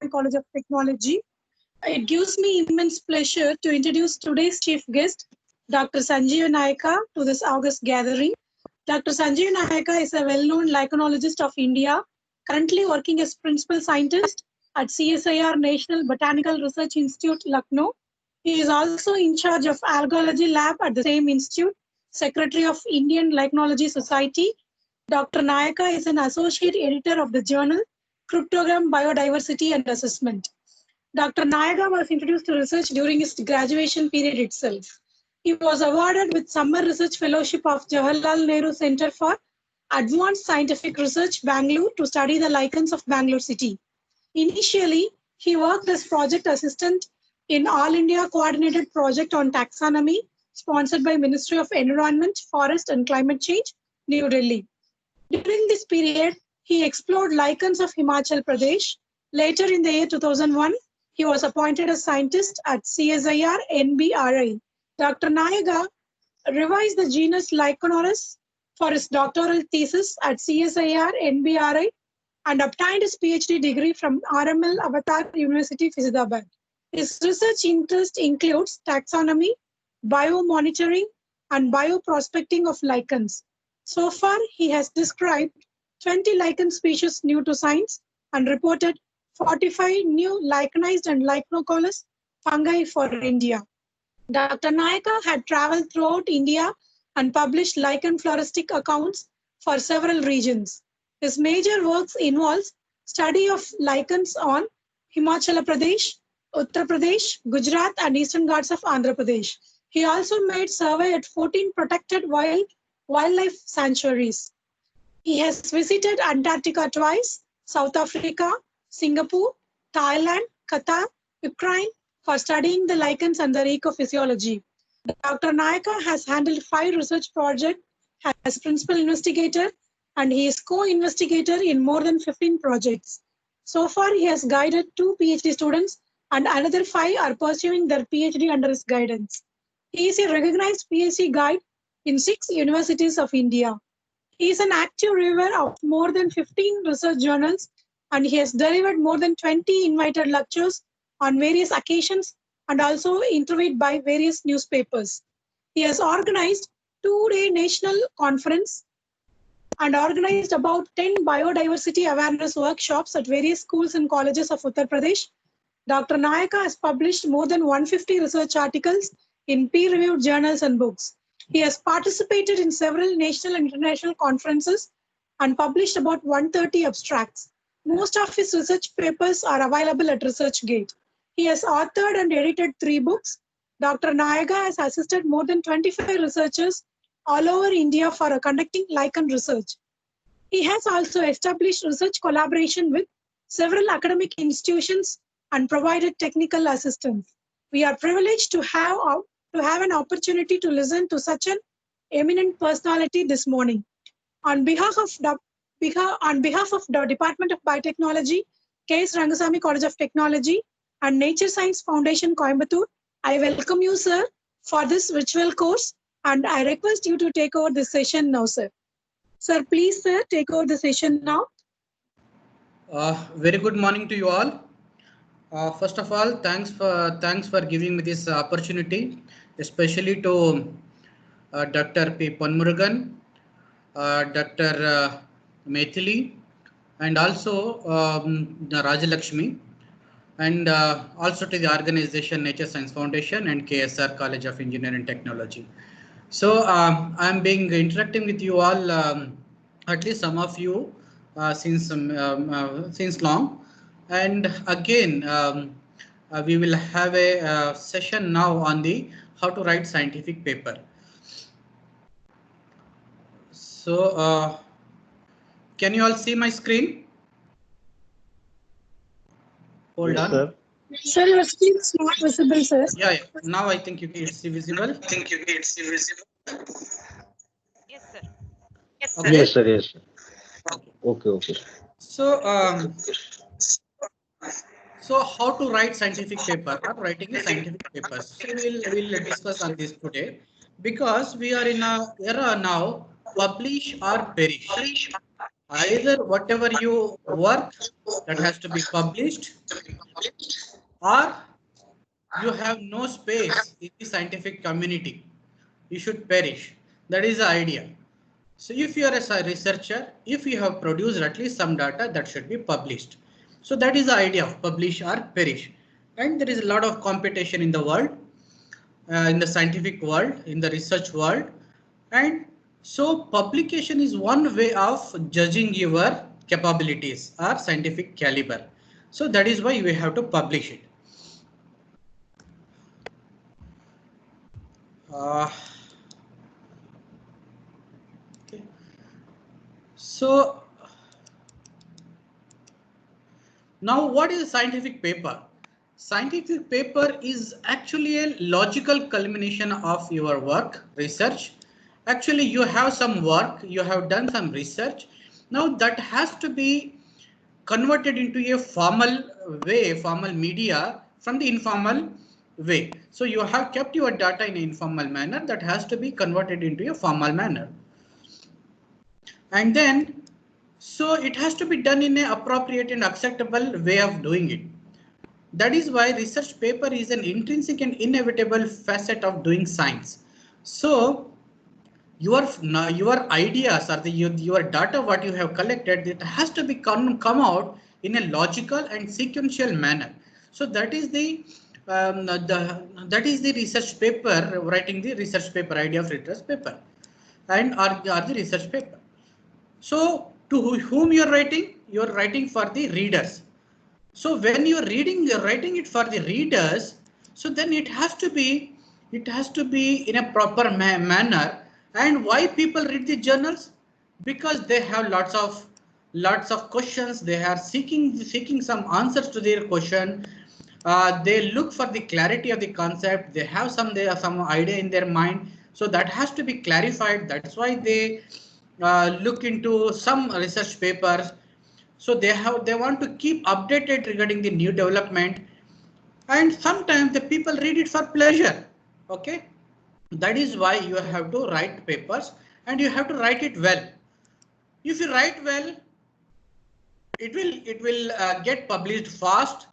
Ranguswamy College of Technology. It gives me immense pleasure to introduce today's chief guest, Dr. Sanjeev Nayaka, to this August gathering. Dr. Sanjeev Nayaka is a well-known lichenologist of India, currently working as principal scientist at CSIR National Botanical Research Institute, Lucknow. He is also in charge of Algology Lab at the same institute, Secretary of Indian Lichenology Society. Dr. Nayaka is an associate editor of the journal Cryptogram Biodiversity and Assessment. Dr. Nayaka was introduced to research during his graduation period itself. He was awarded with Summer Research Fellowship of Jawaharlal Nehru Center for Advanced Scientific Research, Bangalore, to study the lichens of Bangalore city. Initially, he worked as project assistant in All India Coordinated Project on Taxonomy, sponsored by Ministry of Environment, Forest and Climate Change, New Delhi. During this period, he explored lichens of Himachal Pradesh. Later in the year 2001, he was appointed as scientist at CSIR NBRI. Dr. Nayaka revised the genus Lyconoris for his doctoral thesis at CSIR NBRI and obtained his PhD degree from RML Avatar University, Fyzidabad. His research interest includes taxonomy, biomonitoring, and bioprospecting of lichens. So far, he has described 20 lichen species new to science and reported 45 new lichenized and lichenocolous fungi for India. Dr. Nayaka had traveled throughout India and published lichen floristic accounts for several regions. His major works involves study of lichens on Himachal Pradesh, Uttar Pradesh, Gujarat, and Eastern Ghats of Andhra Pradesh. He also made survey at 14 protected wildlife sanctuaries. He has visited Antarctica twice, South Africa, Singapore, Thailand, Qatar, Ukraine for studying the lichens and their ecophysiology. Dr. Nayaka has handled 5 research projects as principal investigator, and he is co-investigator in more than 15 projects. So far, he has guided 2 PhD students and another 5 are pursuing their PhD under his guidance. He is a recognized PhD guide in 6 universities of India. He is an active reviewer of more than 15 research journals, and he has delivered more than 20 invited lectures on various occasions and also interviewed by various newspapers. He has organized 2-day national conference and organized about 10 biodiversity awareness workshops at various schools and colleges of Uttar Pradesh. Dr. Nayaka has published more than 150 research articles in peer-reviewed journals and books. He has participated in several national and international conferences and published about 130 abstracts. Most of his research papers are available at ResearchGate. He has authored and edited 3 books. Dr. Nayaka has assisted more than 25 researchers all over India for conducting lichen research. He has also established research collaboration with several academic institutions and provided technical assistance. We are privileged to have an opportunity to listen to such an eminent personality this morning. On behalf of the Department of Biotechnology, K.S. Ranguswamy College of Technology, and Nature Science Foundation, Coimbatore, I welcome you, sir, for this virtual course, and I request you to take over this session now, sir. Sir, please, sir, take over the session now. Very good morning to you all. First of all, thanks for giving me this opportunity, especially to Dr. P. Ponmurugan, Dr. Maithili, and also Rajalakshmi, and also to the organization Nature Science Foundation and KSR College of Engineering and Technology. So I'm being interacting with you all, at least some of you, since long. And again, we will have a session now on the how to write scientific paper. So can you all see my screen? Hold on. Sir. Sir, your screen is not visible, sir. Yeah. Now I think you can see visible. Yes, sir. Okay. Yes, sir. Yes, sir. Okay. So how to write scientific paper or writing a scientific paper. So we'll discuss on this today, because we are in a era now, publish or perish. Either whatever you work that has to be published, or you have no space in the scientific community. You should perish. That is the idea. So if you are a researcher, if you have produced at least some data, that should be published. So that is the idea of publish or perish. And there is a lot of competition in the world, in the scientific world, in the research world. And so publication is one way of judging your capabilities or scientific caliber. So that is why you have to publish it. Okay. So now what is a scientific paper? Scientific paper is actually a logical culmination of your work, research. Actually, you have some work, you have done some research. Now that has to be converted into a formal way, formal media from the informal way. So you have kept your data in an informal manner that has to be converted into a formal manner. And then, so it has to be done in an appropriate and acceptable way of doing it. That is why research paper is an intrinsic and inevitable facet of doing science. So your ideas or your data, what you have collected, it has to be come out in a logical and sequential manner. So that is the research paper, writing the research paper, idea of research paper, and are the research paper. So to whom you are writing? You are writing for the readers. So when you're writing it for the readers, so then it has to be in a proper manner. And why people read the journals? Because they have lots of questions. They are seeking some answers to their question. They look for the clarity of the concept. They have some idea in their mind. So that has to be clarified. That's why they look into some research papers. So they want to keep updated regarding the new development, and sometimes the people read it for pleasure. Okay, that is why you have to write papers, and you have to write it well. If you write well, it will get published fast.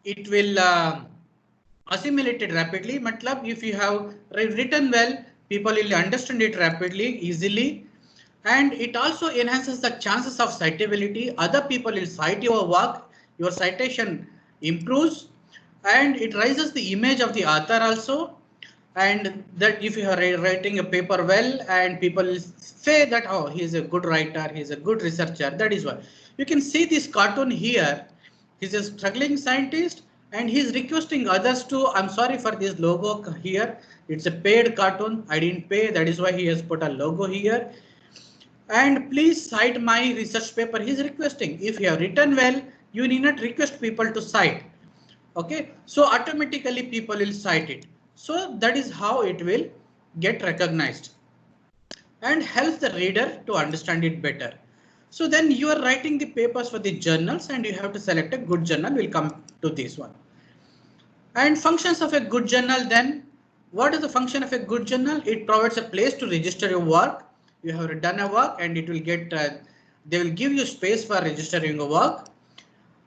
It will assimilate it rapidly. Matlab, if you have written well, people will understand it rapidly, easily. And it also enhances the chances of citability. Other people will cite your work, your citation improves, and it raises the image of the author also. And that if you are writing a paper well, and people say that, oh, he is a good writer, he is a good researcher. That is why you can see this cartoon here. He's a struggling scientist, and he's requesting others to, I'm sorry for this logo here. It's a paid cartoon. I didn't pay. That is why he has put a logo here. And please cite my research paper. He's requesting. If you have written well, you need not request people to cite. Okay, so automatically people will cite it. So that is how it will get recognized and helps the reader to understand it better. So then you are writing the papers for the journals, and you have to select a good journal. We'll come to this one. And functions of a good journal then. What is the function of a good journal? It provides a place to register your work. You have done a work, and it will get, they will give you space for registering your work.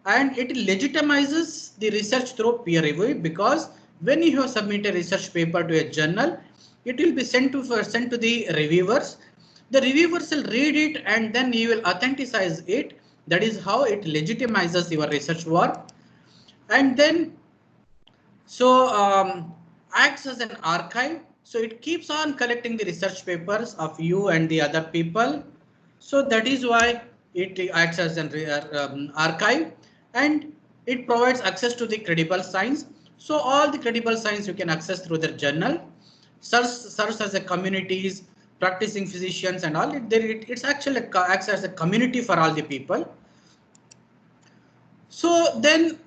And it legitimizes the research through peer review, because when you have submitted a research paper to a journal, it will be sent to the reviewers. The reviewers will read it, and then you will authenticize it. That is how it legitimizes your research work. And then acts as an archive. So it keeps on collecting the research papers of you and the other people. So that is why it acts as an archive, and it provides access to the credible science. So all the credible science you can access through the journal. Serves as a communities, practicing physicians and all. It's actually acts as a community for all the people. So then,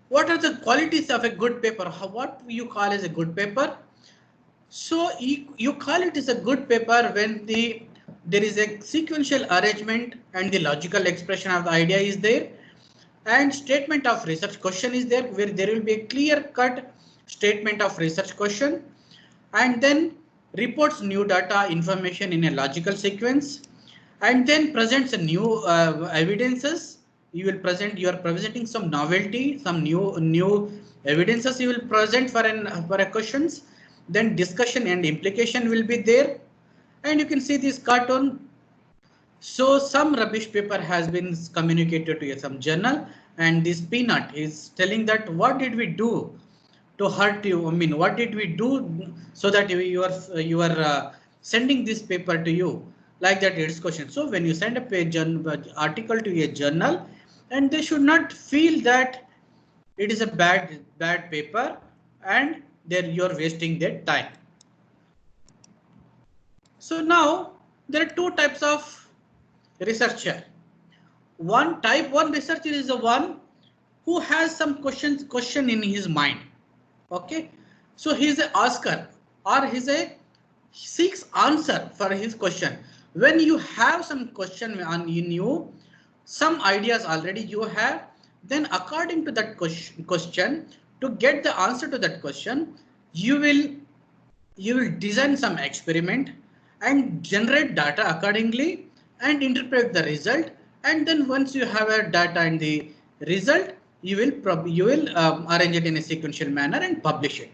what are the qualities of a good paper? What you call as a good paper? So you call it as a good paper when there is a sequential arrangement and the logical expression of the idea is there, and statement of research question is there, where there will be a clear cut statement of research question, and then reports new data information in a logical sequence, and then presents a new evidences. You are presenting some novelty, some new evidences you will present for a questions. Then discussion and implication will be there, and you can see this cartoon. So some rubbish paper has been communicated to some journal, and this peanut is telling that what did we do to hurt you? I mean, what did we do so that you are sending this paper to you? Like that, it's question. So when you send a page article to a journal, and they should not feel that it is a bad paper, and then you are wasting their time. So now there are two types of researcher. Type 1 researcher is the one who has some question in his mind. Okay, so he is a asker, or seeks answer for his question. When you have some question in you, some ideas already you have, then according to that question, to get the answer to that question, you will design some experiment and generate data accordingly and interpret the result. And then once you have a data and the result, you will arrange it in a sequential manner and publish it.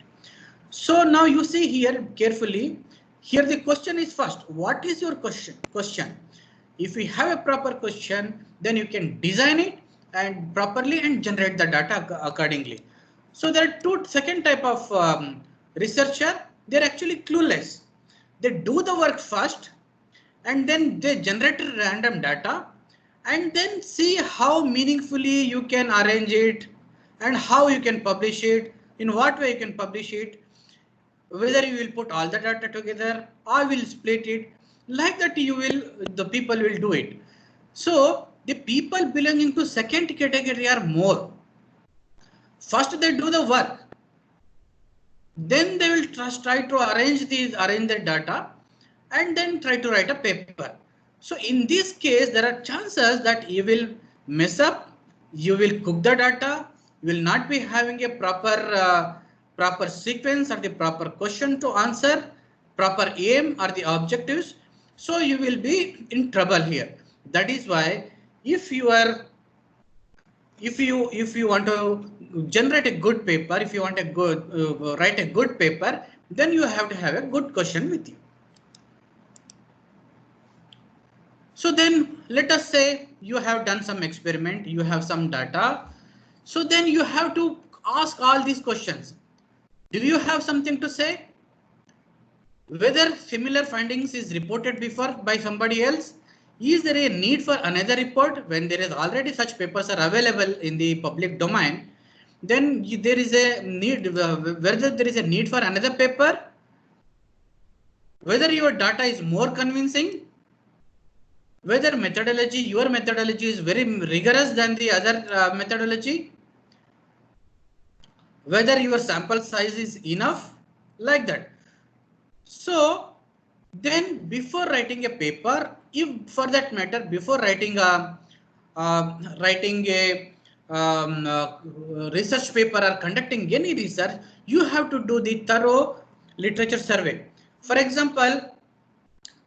So now you see here carefully. Here the question is first, what is your question? If we have a proper question, then you can design it and properly and generate the data accordingly. So there are second type of researcher. They're actually clueless. They do the work first, and then they generate random data, and then see how meaningfully you can arrange it and how you can publish it, in what way you can publish it, whether you will put all the data together or will split it. Like that, the people will do it. So the people belonging to second category are more. First they do the work, then they will try to arrange the data, and then try to write a paper. So in this case, there are chances that you will mess up, you will cook the data, you will not be having a proper sequence or the proper question to answer, proper aim or the objectives. So you will be in trouble here. That is why if you want to generate a good paper, if you want a good write a good paper, then you have to have a good question with you. So then let us say you have done some experiment, you have some data. So then you have to ask all these questions. Do you have something to say? Whether similar findings is reported before by somebody else? Is there a need for another report when there is already such papers are available in the public domain? Then there is a need, whether there is a need for another paper, whether your data is more convincing, whether your methodology is very rigorous than the other methodology, whether your sample size is enough, like that. So then before writing a paper, if for that matter, before writing a research paper or conducting any research, you have to do the thorough literature survey. For example,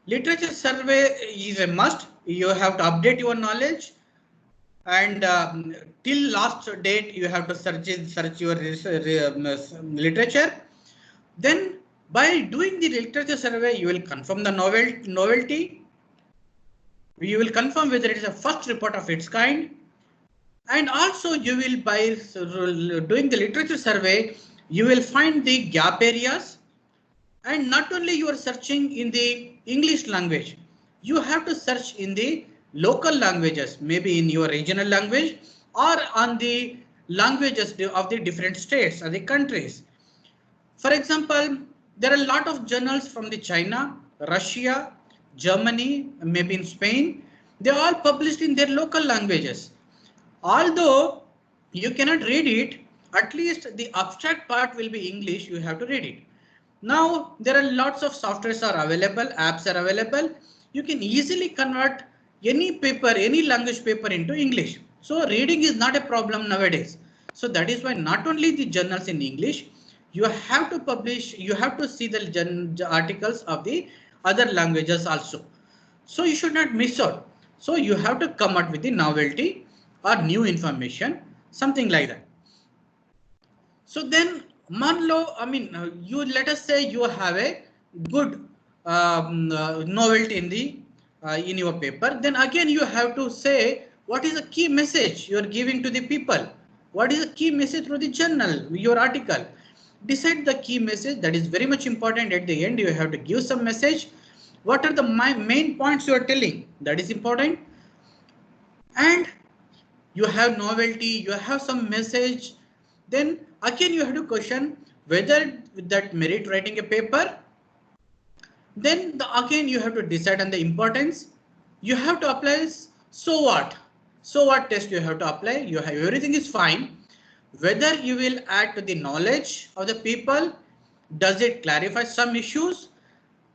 literature survey is a must. You have to update your knowledge, and till last date you have to search your literature. Then by doing the literature survey, you will confirm the novelty. You will confirm whether it is a first report of its kind. And also you will, by doing the literature survey, you will find the gap areas. And not only you are searching in the English language, you have to search in the local languages, maybe in your regional language or on the languages of the different states or the countries. For example, there are a lot of journals from the China, Russia, Germany, maybe in Spain. They are all published in their local languages. Although you cannot read it, at least the abstract part will be English, you have to read it. Now there are lots of softwares are available, apps are available. You can easily convert any paper, any language paper into English. So reading is not a problem nowadays. So that is why not only the journals in English, you have to see the articles of the other languages also. So you should not miss out. So you have to come out with the novelty or new information, something like that. So then, Manlo, I mean, you let us say you have a good novelty in the in your paper. Then again, you have to say what is the key message you are giving to the people. What is the key message through the journal, your article? Decide the key message. That is very much important. At the end, you have to give some message. What are the main points you are telling? That is important. And you have novelty, you have some message. Then again you have to question whether that merit writing a paper. Then again you have to decide on the importance. You have to apply so what test you have to apply. You have everything is fine. Whether you will add to the knowledge of the people, does it clarify some issues,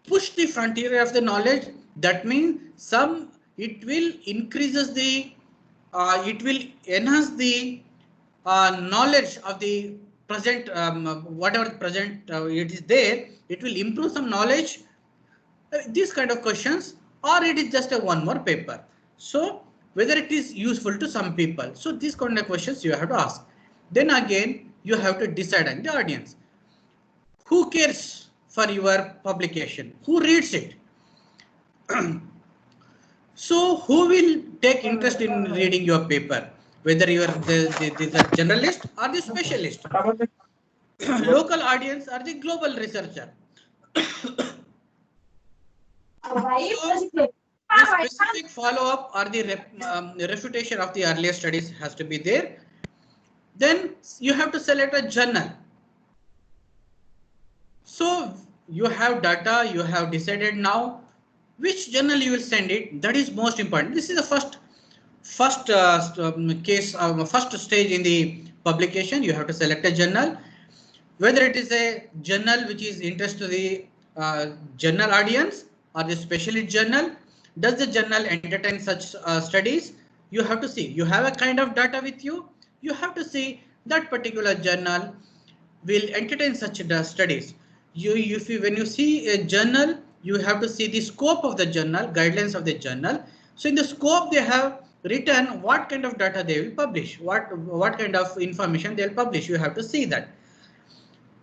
push the frontier of the knowledge. That means it will increases the it will enhance the knowledge of the present, whatever present it is there. It will improve some knowledge. These kind of questions, or it is just a one more paper. So whether it is useful to some people. So these kind of questions you have to ask. Then again you have to decide on the audience. Who cares for your publication? Who reads it? So who will take interest in reading your paper? Whether you are the generalist or the specialist, local audience or the global researcher. So, the specific follow-up or the refutation of the earlier studies has to be there. Then you have to select a journal. So you have data, you have decided now which journal you will send it. That is most important. This is the first first stage in the publication. You have to select a journal, whether it is a journal which is interest to the journal audience or the specialist journal. Does the journal entertain such studies? You have to see. You have a kind of data with you. You have to see that particular journal will entertain such studies. When you see a journal, you have to see the scope of the journal, guidelines of the journal. So in the scope, they have written what kind of data they will publish, what kind of information they will publish. You have to see that.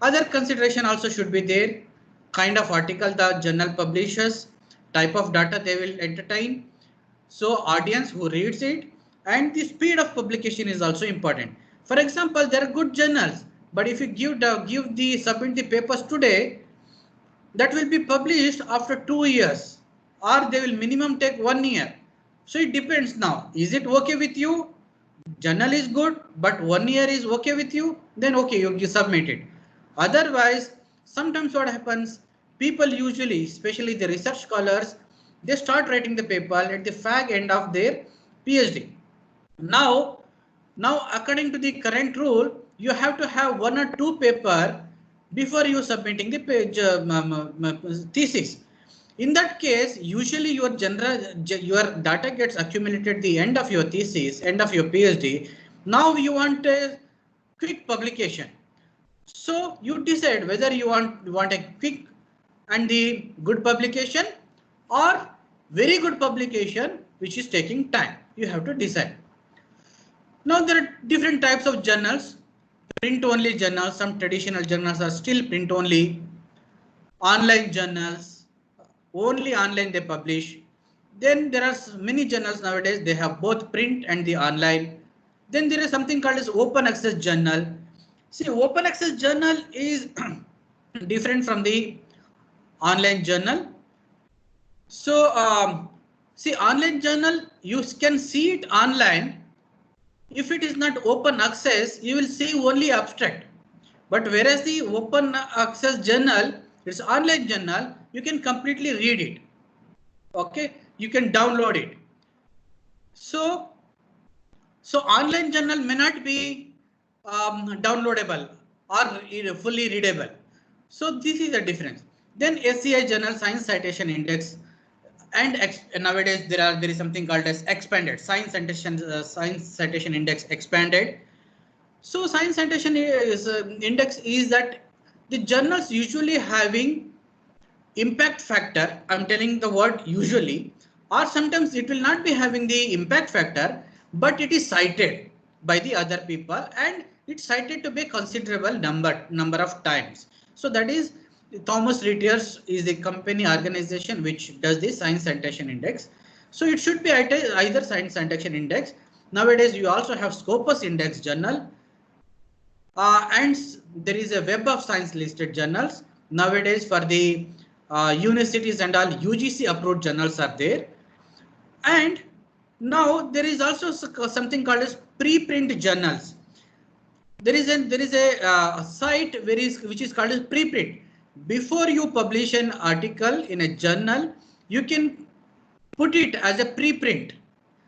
Other consideration also should be there. Kind of article the journal publishes, type of data they will entertain. So audience who reads it, and the speed of publication is also important. For example, there are good journals, but if you submit the papers today, that will be published after 2 years, or they will minimum take 1 year. So it depends now. Is it okay with you? Journal is good, but 1 year is okay with you? Then okay, you submit it. Otherwise, sometimes what happens, people usually, especially the research scholars, they start writing the paper at the fag end of their PhD. Now according to the current rule, you have to have 1 or 2 paper before you submitting the page, thesis. In that case, usually your data gets accumulated at the end of your thesis, end of your PhD. Now you want a quick publication. So you decide whether you want a quick and the good publication or very good publication which is taking time. You have to decide. Now there are different types of journals. Print only journals, some traditional journals are still print only. Online journals, only online they publish. Then there are many journals nowadays, they have both print and the online. Then there is something called as open access journal. See, open access journal is different from the online journal. So see, online journal, you can see it online. If it is not open access, you will see only abstract. But whereas the open access journal, it's online journal, you can completely read it. Okay, you can download it. So online journal may not be downloadable or fully readable. So this is the difference. Then SCI journal, Science Citation Index, and nowadays there is something called as expanded Science Citation Index expanded. So Science Citation Index is that the journals usually having impact factor. I'm telling the word usually. or sometimes it will not be having the impact factor, but it is cited by the other people and it's cited to be a considerable number of times. So that is Thomson Reuters is the company organization which does the Science Citation Index. So it should be either Science Citation Index. Nowadays you also have Scopus Index journal, and there is a Web of Science listed journals. Nowadays for the universities and all UGC approved journals are there. And now there is also something called as preprint journals. There is a site which is called as preprint. Before you publish an article in a journal, you can put it as a preprint,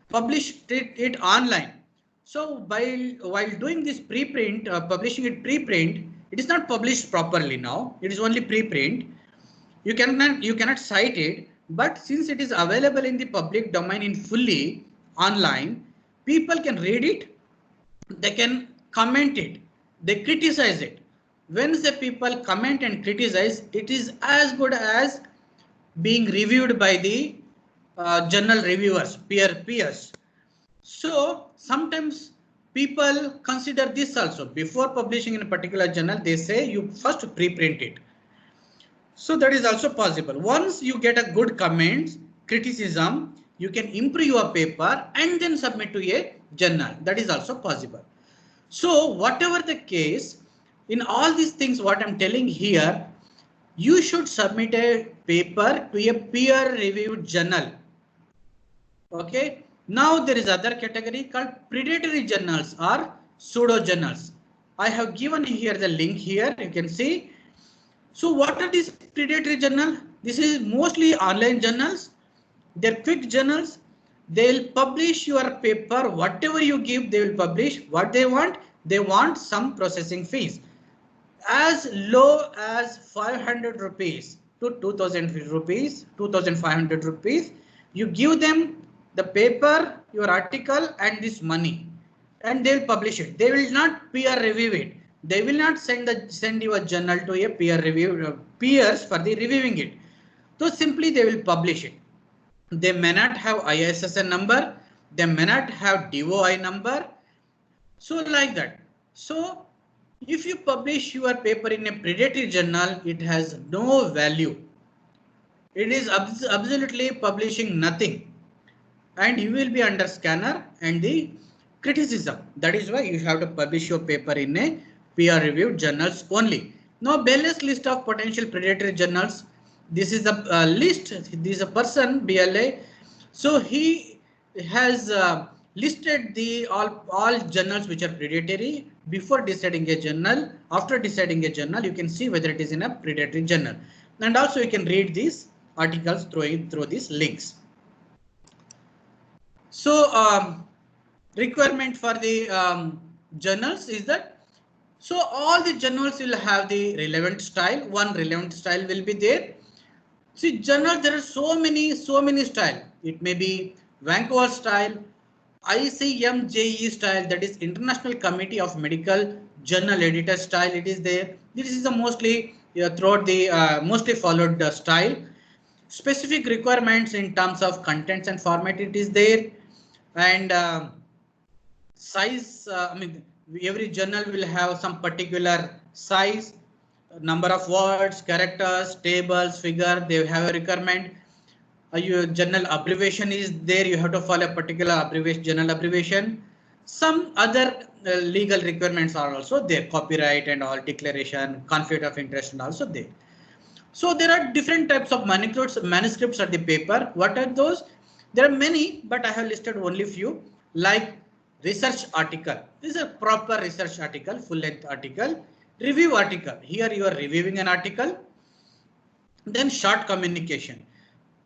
publish it online. So while doing this preprint, publishing it preprint, it is not published properly now. It is only preprint. You cannot cite it, but since it is available in the public domain in fully online, people can read it, they can comment it, they criticize it. When the people comment and criticize, it is as good as being reviewed by the journal reviewers, peers. So sometimes people consider this also. Before publishing in a particular journal, they say you first preprint it. So that is also possible. Once you get a good comments, criticism, you can improve your paper and then submit to a journal. That is also possible. So whatever the case, in all these things what I'm telling here, you should submit a paper to a peer reviewed journal. Okay. Now there is other category called predatory journals or pseudo journals. I have given here the link here. You can see. So what are these predatory journal? This is mostly online journals. They're quick journals. They'll publish your paper. Whatever you give, they will publish. What they want? They want some processing fees. As low as 500 rupees to 2000 rupees, 2500 rupees. You give them the paper, your article and this money and they'll publish it. They will not peer review it. They will not send your journal to a peer review peers for the reviewing it. So simply they will publish it. They may not have ISSN number. They may not have DOI number. So like that. So if you publish your paper in a predatory journal, it has no value. It is absolutely publishing nothing. And you will be under scanner and the criticism. That is why you have to publish your paper in a peer-reviewed journals only. Now, Bell's list of potential predatory journals. This is a list. This is a person BLA. So he has listed the all journals which are predatory before deciding a journal. After deciding a journal, you can see whether it is in a predatory journal. And also you can read these articles through these links. So requirement for the journals is that, so all the journals will have the relevant style. One relevant style will be there. See, journals, there are so many style. It may be Vancouver style, ICMJE style, that is International Committee of Medical Journal Editor style. It is there. This is the mostly throughout the mostly followed style. Specific requirements in terms of contents and format, it is there. And size, I mean, every journal will have some particular size, number of words, characters, tables, figure. They have a requirement. Your journal abbreviation is there. You have to follow a particular abbreviation, journal abbreviation. Some other legal requirements are also there. Copyright and all, declaration, conflict of interest, and also there. So there are different types of manuscripts of the paper. What are those? There are many, but I have listed only few, like research article. This is a proper research article, full length article. Review article. Here you are reviewing an article. Then short communication.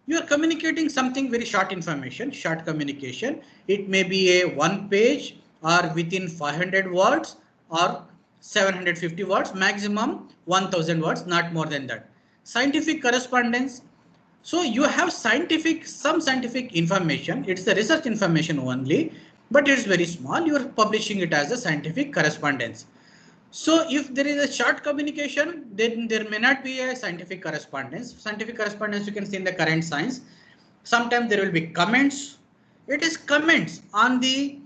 You are communicating something very short information, short communication. It may be a 1 page or within 500 words or 750 words, maximum 1000 words, not more than that. Scientific correspondence. So you have some scientific information. It's the research information only, but it's very small. You are publishing it as a scientific correspondence. So if there is a short communication, then there may not be a scientific correspondence. Scientific correspondence you can see in the current science. Sometimes there will be comments. It is comments on the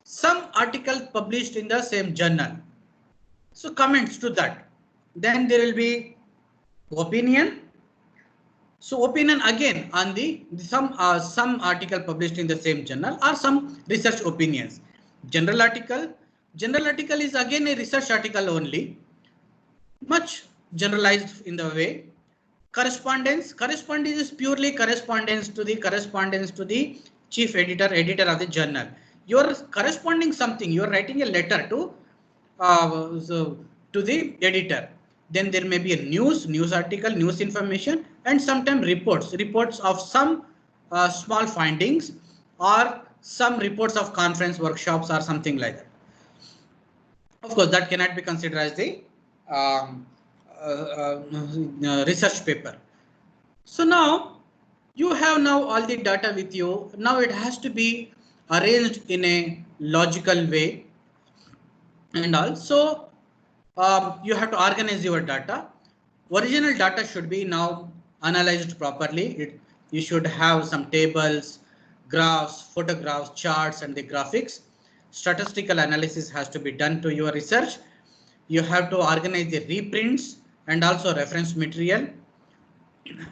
some article published in the same journal. So comments to that. Then there will be opinion. So opinion again on the some article published in the same journal or some research opinions. General article is again a research article only, much generalized in the way. Correspondence is purely correspondence to the chief editor of the journal. You are corresponding something, you are writing a letter to the editor. Then there may be a news article, news information, and sometimes reports of some small findings or some reports of conference workshops or something like that. Of course, that cannot be considered as the research paper. So now you have all the data with you. Now it has to be arranged in a logical way, and also you have to organize your data. Original data should be now analyzed properly. You should have some tables, graphs, photographs, charts, and the graphics. Statistical analysis has to be done to your research. You have to organize the reprints and also reference material,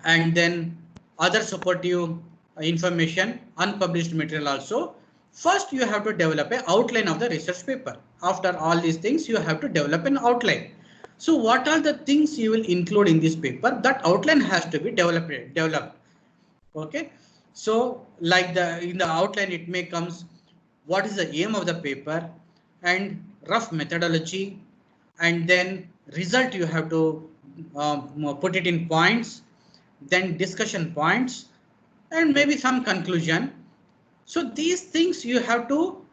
and then other supportive information, unpublished material also. First, you have to develop an outline of the research paper. After all these things, you have to develop an outline. So what are the things you will include in this paper? That outline has to be developed. Okay. So like in the outline, it may comes what is the aim of the paper and rough methodology, and then result you have to put it in points, then discussion points, and maybe some conclusion. So these things you have to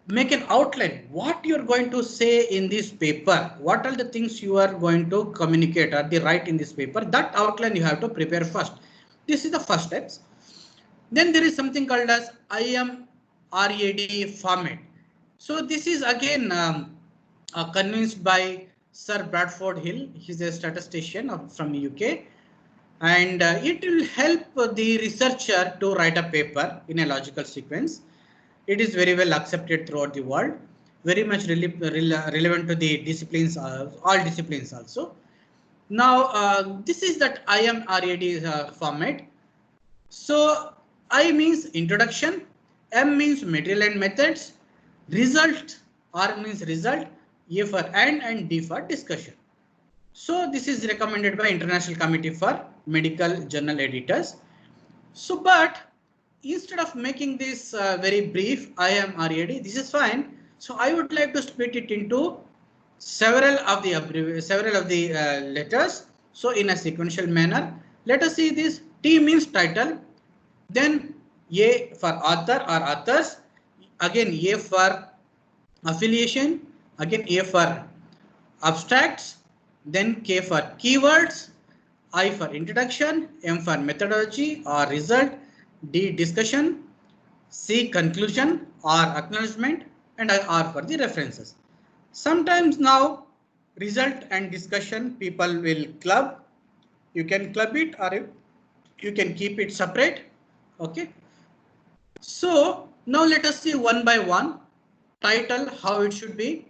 make an outline. What you are going to say in this paper, what are the things you are going to communicate or write in this paper, that outline you have to prepare first. This is the first steps. Then there is something called as IMRAD format. So this is again convinced by Sir Bradford Hill. He's a statistician from UK. And it will help the researcher to write a paper in a logical sequence. It is very well accepted throughout the world, very much relevant to the disciplines, all disciplines also. Now, this is that IMRAD format. So, I means introduction, M means material and methods, result, R means result, A for and D for discussion. So this is recommended by International Committee for Medical Journal Editors. So, but instead of making this very brief, IMRAD, this is fine. So I would like to split it into several of the letters. So in a sequential manner, let us see this. T means title, then A for author or authors, again A for affiliation, again A for abstracts, then K for keywords, I for introduction, M for methodology or result, D discussion, C conclusion or acknowledgement, and R for the references. Sometimes now result and discussion people will club. You can club it or you can keep it separate. Okay. So now let us see one by one. Title, how it should be.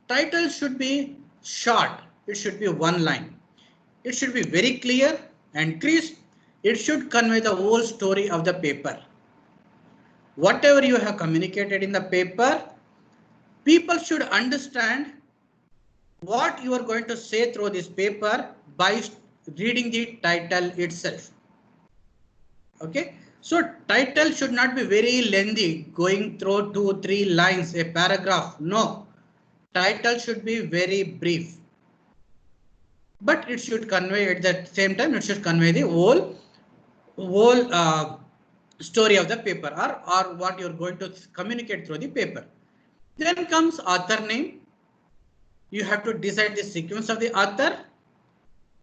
Title should be short. It should be one line. It should be very clear and crisp. It should convey the whole story of the paper. Whatever you have communicated in the paper, people should understand what you are going to say through this paper by reading the title itself. Okay. So title should not be very lengthy, going through 2-3 lines, a paragraph. No, title should be very brief. But it should convey at the same time, it should convey the whole story of the paper or what you're going to communicate through the paper. Then comes author name. You have to decide the sequence of the author,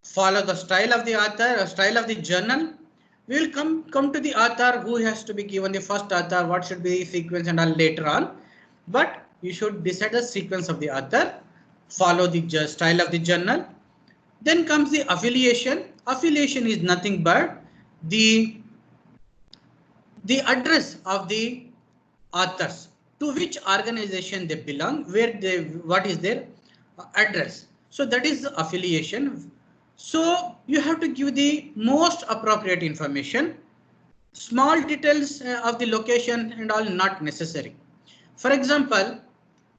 follow the style of the author, style of the journal. We will come to the author who has to be given the first author, what should be the sequence and all later on. But you should decide the sequence of the author, follow the style of the journal. Then comes the affiliation. Affiliation is nothing but the the address of the authors, to which organization they belong, what is their address. So that is the affiliation. So you have to give the most appropriate information. Small details of the location and all not necessary. For example,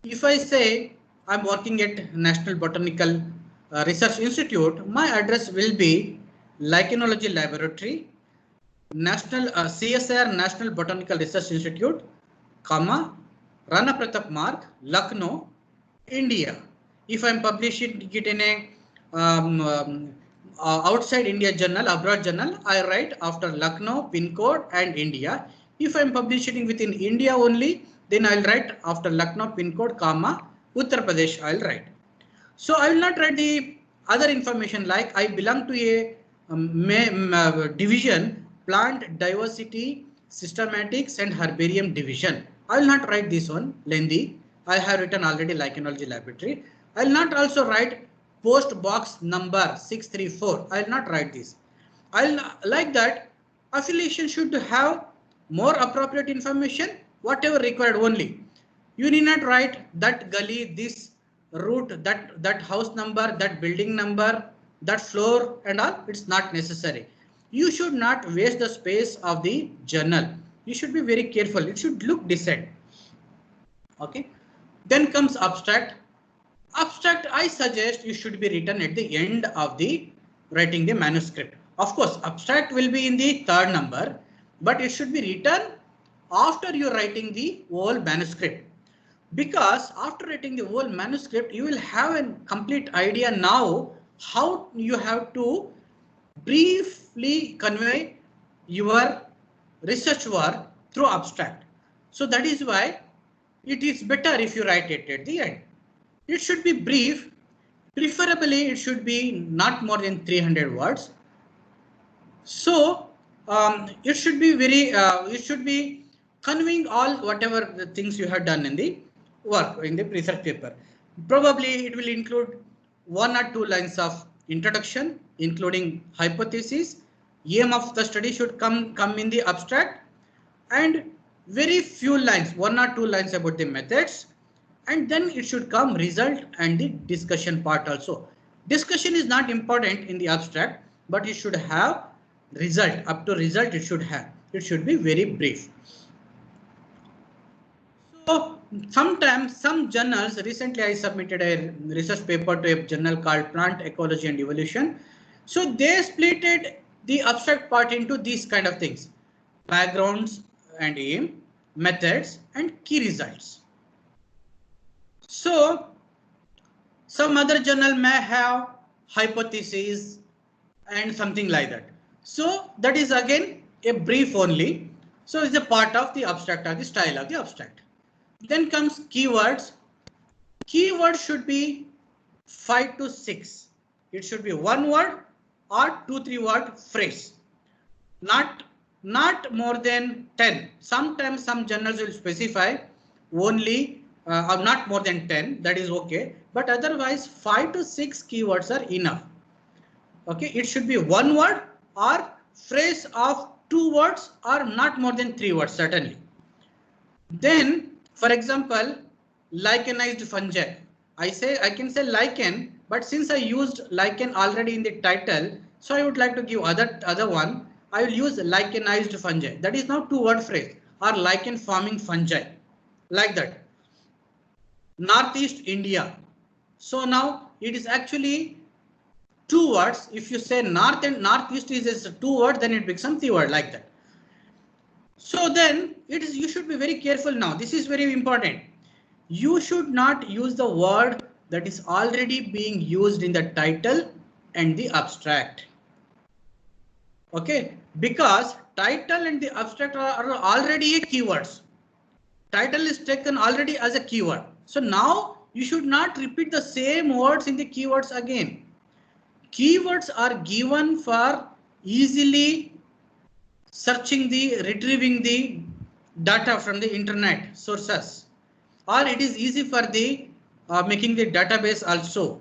if I say I'm working at National Botanical Research Institute, my address will be Lichenology Laboratory, National CSIR National Botanical Research Institute, comma, Rana Pratap Marg, Lucknow, India. If I'm publishing it in a outside India journal, abroad journal, I write after Lucknow, pin code and India. If I'm publishing within India only, then I'll write after Lucknow, pin code, comma, Uttar Pradesh, I'll write. So I will not write the other information like I belong to a division, plant diversity, systematics and herbarium division. I will not write this one, lengthy. I have written already Lichenology Laboratory. I will not also write post box number 634. I will not write this. I'll like that affiliation should have more appropriate information, whatever required only. You need not write that gully, this route, that house number, that building number, that floor and all. It's not necessary. You should not waste the space of the journal. You should be very careful. It should look decent. Okay. Then comes abstract. Abstract, I suggest you should be written at the end of the writing the manuscript. Of course, abstract will be in the third number, but it should be written after you writing the whole manuscript. Because after writing the whole manuscript, you will have a complete idea now how you have to briefly convey your research work through abstract. So that is why it is better if you write it at the end. It should be brief, preferably it should be not more than 300 words. So it should be it should be conveying all whatever the things you have done in the work, in the research paper. Probably it will include 1 or 2 lines of introduction, including hypothesis. Aim of the study should come in the abstract, and very few lines, 1 or 2 lines about the methods. And then it should come result and the discussion part also. Discussion is not important in the abstract, but it should have result. Up to result it should have. It should be very brief. So sometimes some journals, recently I submitted a research paper to a journal called Plant Ecology and Evolution. So they splitted the abstract part into these kind of things: backgrounds and aim, methods and key results. So some other journal may have hypotheses and something like that. So that is again a brief only. So it's a part of the abstract or the style of the abstract. Then comes keywords. Keywords should be 5 to 6. It should be 1 word or 2-3 word phrase. Not more than 10. Sometimes some journals will specify only not more than 10, that is okay, but otherwise 5 to 6 keywords are enough. Okay, it should be 1 word or phrase of 2 words or not more than 3 words certainly. Then, for example, lichenized fungi. I can say lichen, but since I used lichen already in the title, so I would like to give other one. I will use lichenized fungi. That is now 2-word phrase, or lichen forming fungi, like that. Northeast India. So now it is actually 2 words. If you say north and northeast is 2 words, then it becomes 3 word, like that. So then you should be very careful now. This is very important. You should not use the word that is already being used in the title and the abstract. Okay, because title and the abstract are already keywords. Title is taken already as a keyword. So now you should not repeat the same words in the keywords again. Keywords are given for easily retrieving the data from the internet sources, or it is easy for the making the database also.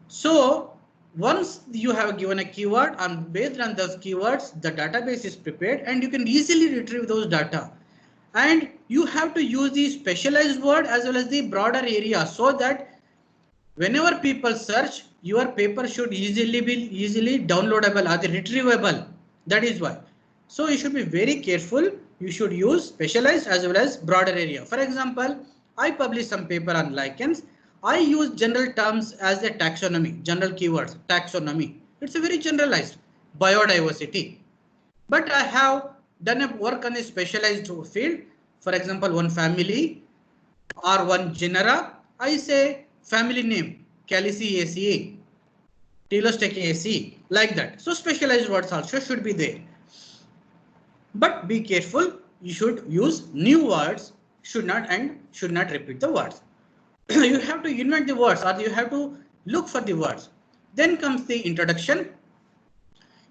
So once you have given a keyword, and based on those keywords, the database is prepared and you can easily retrieve those data. And you have to use the specialized word as well as the broader area, so that whenever people search, your paper should easily downloadable or retrievable. That is why. So you should be very careful. You should use specialized as well as broader area. For example, I publish some paper on lichens. I use general terms as a taxonomy, general keywords, taxonomy. It's a very generalized biodiversity. But I have done a work on a specialized field. For example, one family or one genera. I say family name, Caliceaceae, Telostecaceae, like that. So specialized words also should be there. But be careful, you should use new words, should not repeat the words. You have to invent the words, or you have to look for the words. Then comes the introduction.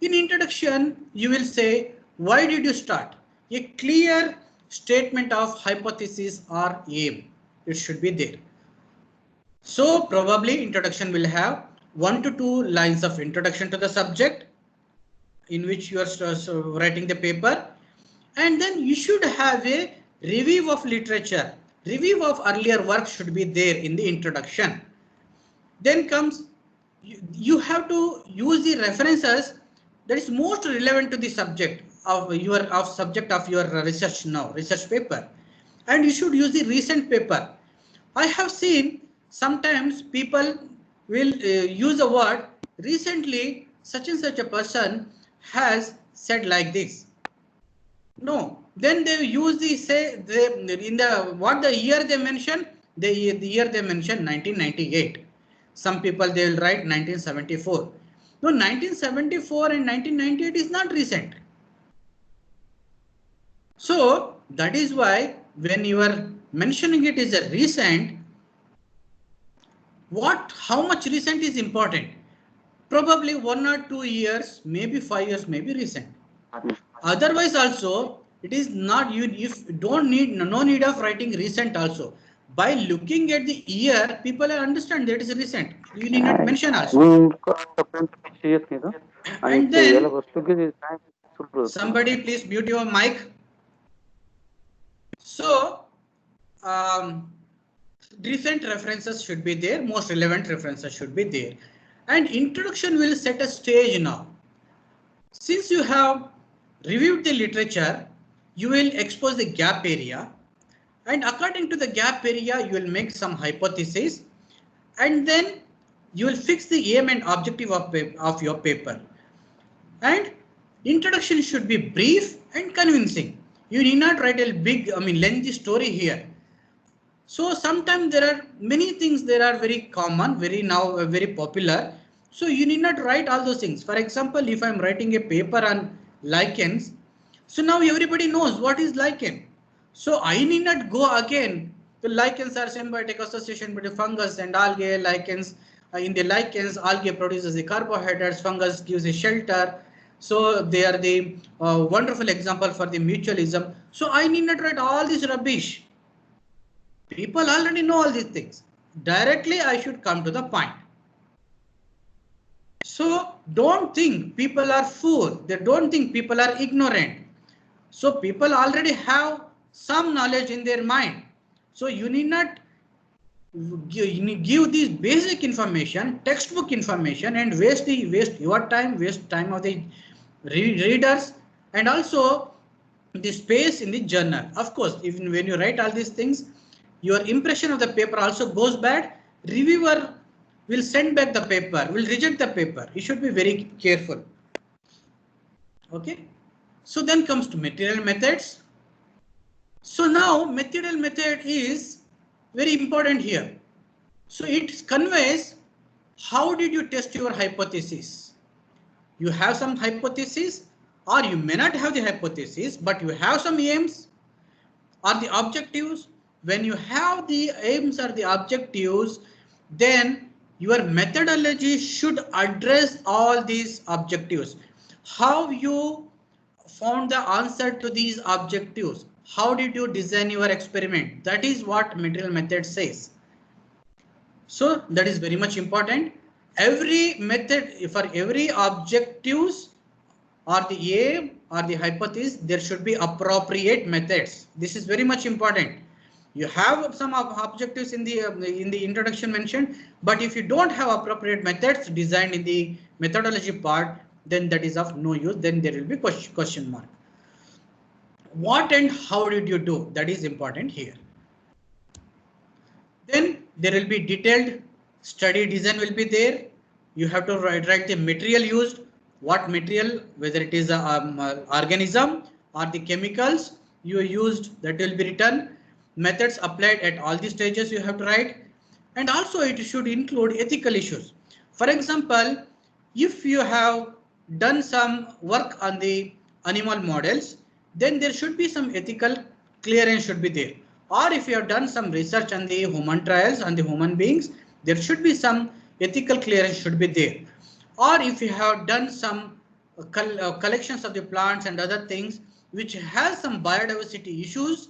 In introduction, you will say, why did you start? A clear statement of hypothesis or aim. It should be there. So probably introduction will have 1 to 2 lines of introduction to the subject in which you are writing the paper. And then you should have a review of literature. Review of earlier work should be there in the introduction. Then comes, you have to use the references that is most relevant to the subject of your research now, research paper. And you should use the recent paper. I have seen sometimes people will use a word, recently such and such a person has said like this. No, then they use the what the year they mention, the year they mention 1998. Some people they will write 1974. No, 1974 and 1998 is not recent. So that is why when you are mentioning it is a recent, how much recent is important? Probably 1 or 2 years, maybe 5 years, maybe recent. Otherwise also, it is not, you don't need, no need of writing recent also. By looking at the year, people understand that it is recent. You need not mention also. And then, somebody please mute your mic. So, recent references should be there, most relevant references should be there. And introduction will set a stage now. Since you have reviewed the literature, you will expose the gap area, and according to the gap area, you will make some hypothesis, and then you will fix the aim and objective of your paper. And introduction should be brief and convincing. You need not write a big, lengthy story here. So sometimes there are many things that are very common, very popular. So you need not write all those things. For example, if I'm writing a paper on lichens, so now everybody knows what is lichen. So I need not go again. The lichens are symbiotic association between fungus and algae. Lichens, in the lichens, algae produces the carbohydrates, fungus gives a shelter. So they are the wonderful example for the mutualism. So I need not write all this rubbish. People already know all these things. Directly I should come to the point. So don't think people are fools. They don't think people are ignorant. So people already have some knowledge in their mind. So you need not give this basic information, textbook information, and waste your time, waste time of the readers, and also the space in the journal. Of course, even when you write all these things, your impression of the paper also goes bad. Reviewer will send back the paper, will reject the paper. You should be very careful. Okay. So then comes to material methods. So now material method is very important here. So it conveys how did you test your hypothesis. You have some hypothesis, or you may not have the hypothesis, but you have some aims or the objectives. When you have the aims or the objectives, then your methodology should address all these objectives. How you found the answer to these objectives? How did you design your experiment? That is what material method says. So that is very much important. every method, for every objectives or the aim or the hypothesis, there should be appropriate methods. This is very much important. You have some objectives in the introduction mentioned, but if you don't have appropriate methods designed in the methodology part, then that is of no use. Then there will be question mark. What and how did you do? That is important here. Then there will be detailed study design will be there. You have to write the material used, what material, whether it is a organism or the chemicals you used, that will be written. Methods applied at all the stages you have to write, and also it should include ethical issues. For example, if you have done some work on the animal models, then there should be some ethical clearance should be there. Or if you have done some research on the human trials on the human beings, there should be some ethical clearance should be there. Or if you have done some collections of the plants and other things which has some biodiversity issues,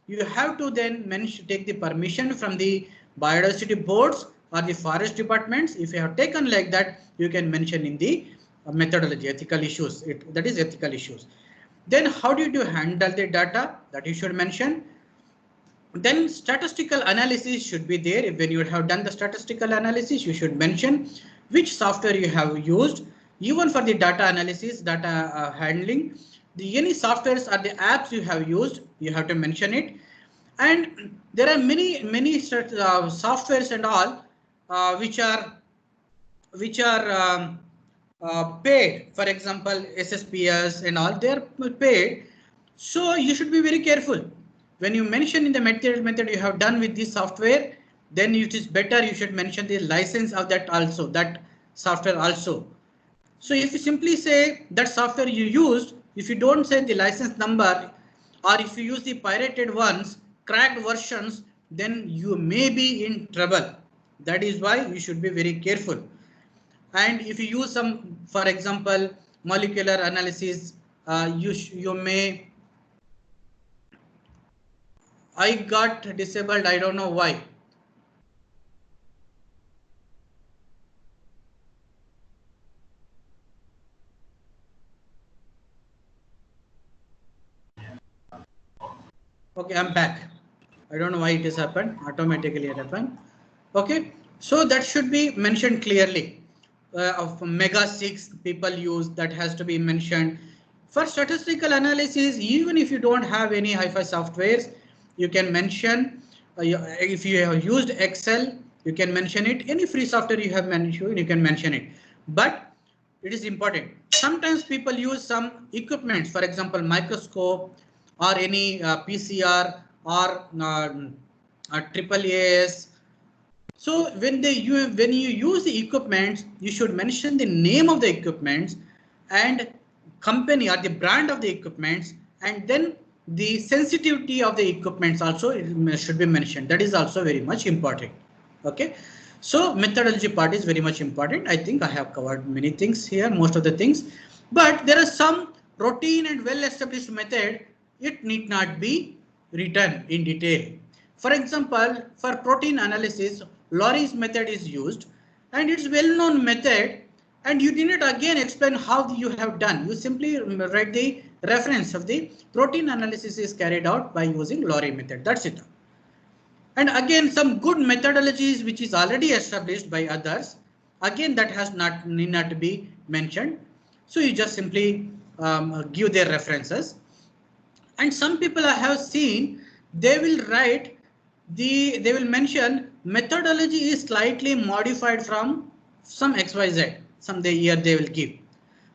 you have to then take the permission from the biodiversity boards or the forest departments. If you have taken like that, you can mention in the methodology ethical issues. That is ethical issues. Then how did you handle the data? That you should mention. Then statistical analysis should be there. When you have done the statistical analysis, you should mention which software you have used. Even for the data analysis, data handling, any softwares or the apps you have used, you have to mention it. And there are many softwares and all which are paid. For example, SSPS and all, they are paid. So you should be very careful. When you mention in the method you have done with this software, then it is better you should mention the license of that also, that software also. So if you simply say that software you used, if you don't say the license number, or if you use the pirated ones, cracked versions, then you may be in trouble. That is why you should be very careful. And if you use some, for example, molecular analysis, you may. I got disabled, I don't know why. Okay, I'm back. I don't know why it has happened. Automatically it happened. Okay, so that should be mentioned clearly. Of Mega 6 people use, that has to be mentioned. For statistical analysis, even if you don't have any hi-fi softwares, you can mention. If you have used Excel, you can mention it. Any free software you have mentioned, you can mention it. But it is important. Sometimes people use some equipment, for example, microscope or any PCR or AAAS. So when you use the equipment, you should mention the name of the equipment and company or the brand of the equipment, and then the sensitivity of the equipment also should be mentioned. That is also very much important. Okay, so methodology part is very much important. I think I have covered many things here, most of the things, but there are some routine and well-established method. It need not be written in detail. For example, for protein analysis, Lorry's method is used, and it's well-known method, and you did not again explain how you have done. You simply write the reference of the protein analysis is carried out by using Lorry method. That's it. And again, some good methodologies which is already established by others, again that need not to be mentioned. So you just simply give their references. And some people I have seen, they will write they will mention methodology is slightly modified from some XYZ, some year they will give.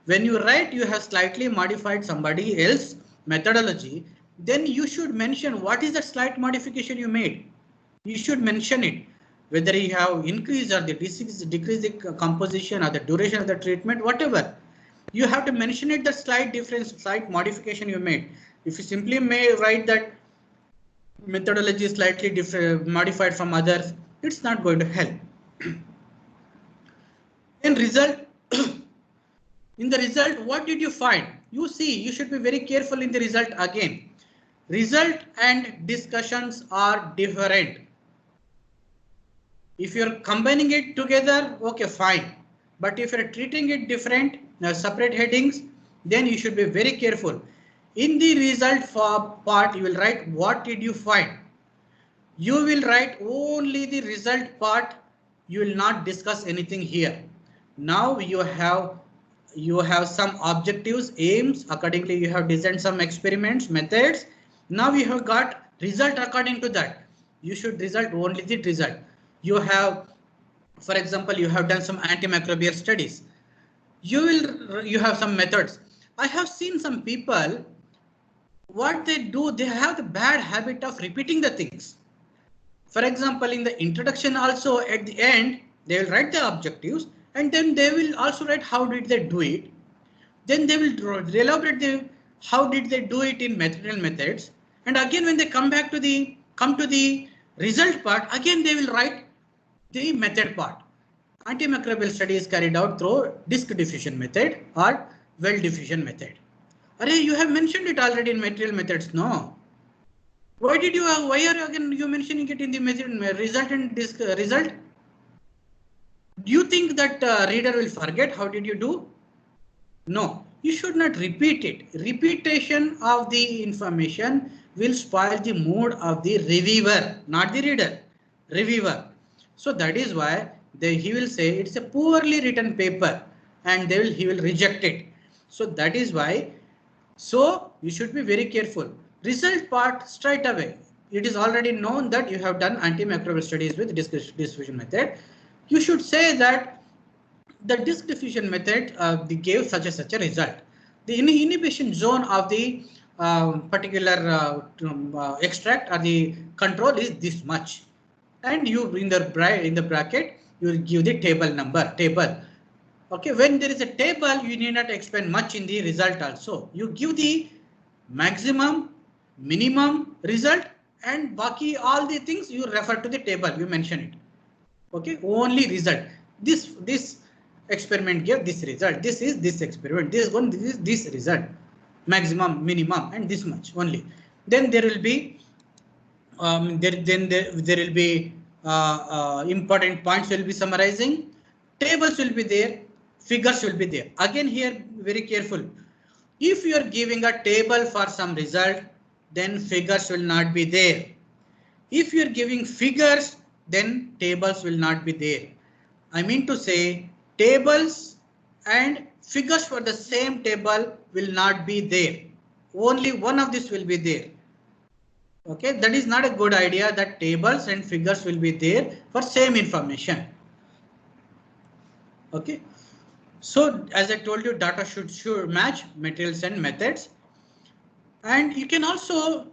When you write you have slightly modified somebody else methodology, then you should mention what is that slight modification you made. You should mention it, whether you have increased or decreased the composition or the duration of the treatment, whatever. You have to mention it, the slight difference, slight modification you made. If you simply may write that methodology is slightly different, modified from others, it's not going to help. In result, in the result, what did you find? You see, you should be very careful in the result again. Result and discussions are different. If you're combining it together, okay, fine. But if you're treating it different, separate headings, then you should be very careful. In the result part, you will write what did you find. You will write only the result part. You will not discuss anything here. Now you have some objectives, aims. Accordingly, you have designed some experiments, methods. Now you have got result according to that. You should result only the result. You have, for example, you have done some antimicrobial studies. You have some methods. I have seen some people, what they do, they have the bad habit of repeating the things. For example, in the introduction also at the end, they will write the objectives and then they will also write how did they do it. Then they will elaborate how did they do it in material methods. And again, when they come to the result part, again they will write the method part. Antimicrobial study is carried out through disk diffusion method or well diffusion method. Array, you have mentioned it already in material methods, no? Why are you again mentioning it in the result and disk result? Do you think that reader will forget how did you do? No, you should not repeat it. Repetition of the information will spoil the mood of the reviewer, not the reader, reviewer. So that is why he will say it's a poorly written paper and he will reject it. So that is why. So you should be very careful. Result part straight away. It is already known that you have done antimicrobial studies with disk diffusion method. You should say that the disk diffusion method gave such a result. The inhibition zone of the particular extract or the control is this much, and you in the bracket you will give the table number table. Okay, when there is a table, you need not explain much in the result also. You give the maximum, minimum result, and baki all the things you refer to the table, you mention it. Okay, only result. This experiment gave this result. This is this experiment. This one, this is this result. Maximum, minimum, and this much only. Then there will be there will be important points will be summarizing. Tables will be there. Figures will be there. Again here, very careful. If you are giving a table for some result, then figures will not be there. If you are giving figures, then tables will not be there. I mean to say tables and figures for the same table will not be there. Only one of this will be there. Okay, that is not a good idea that tables and figures will be there for same information. Okay. So as I told you, data should match materials and methods. And you can also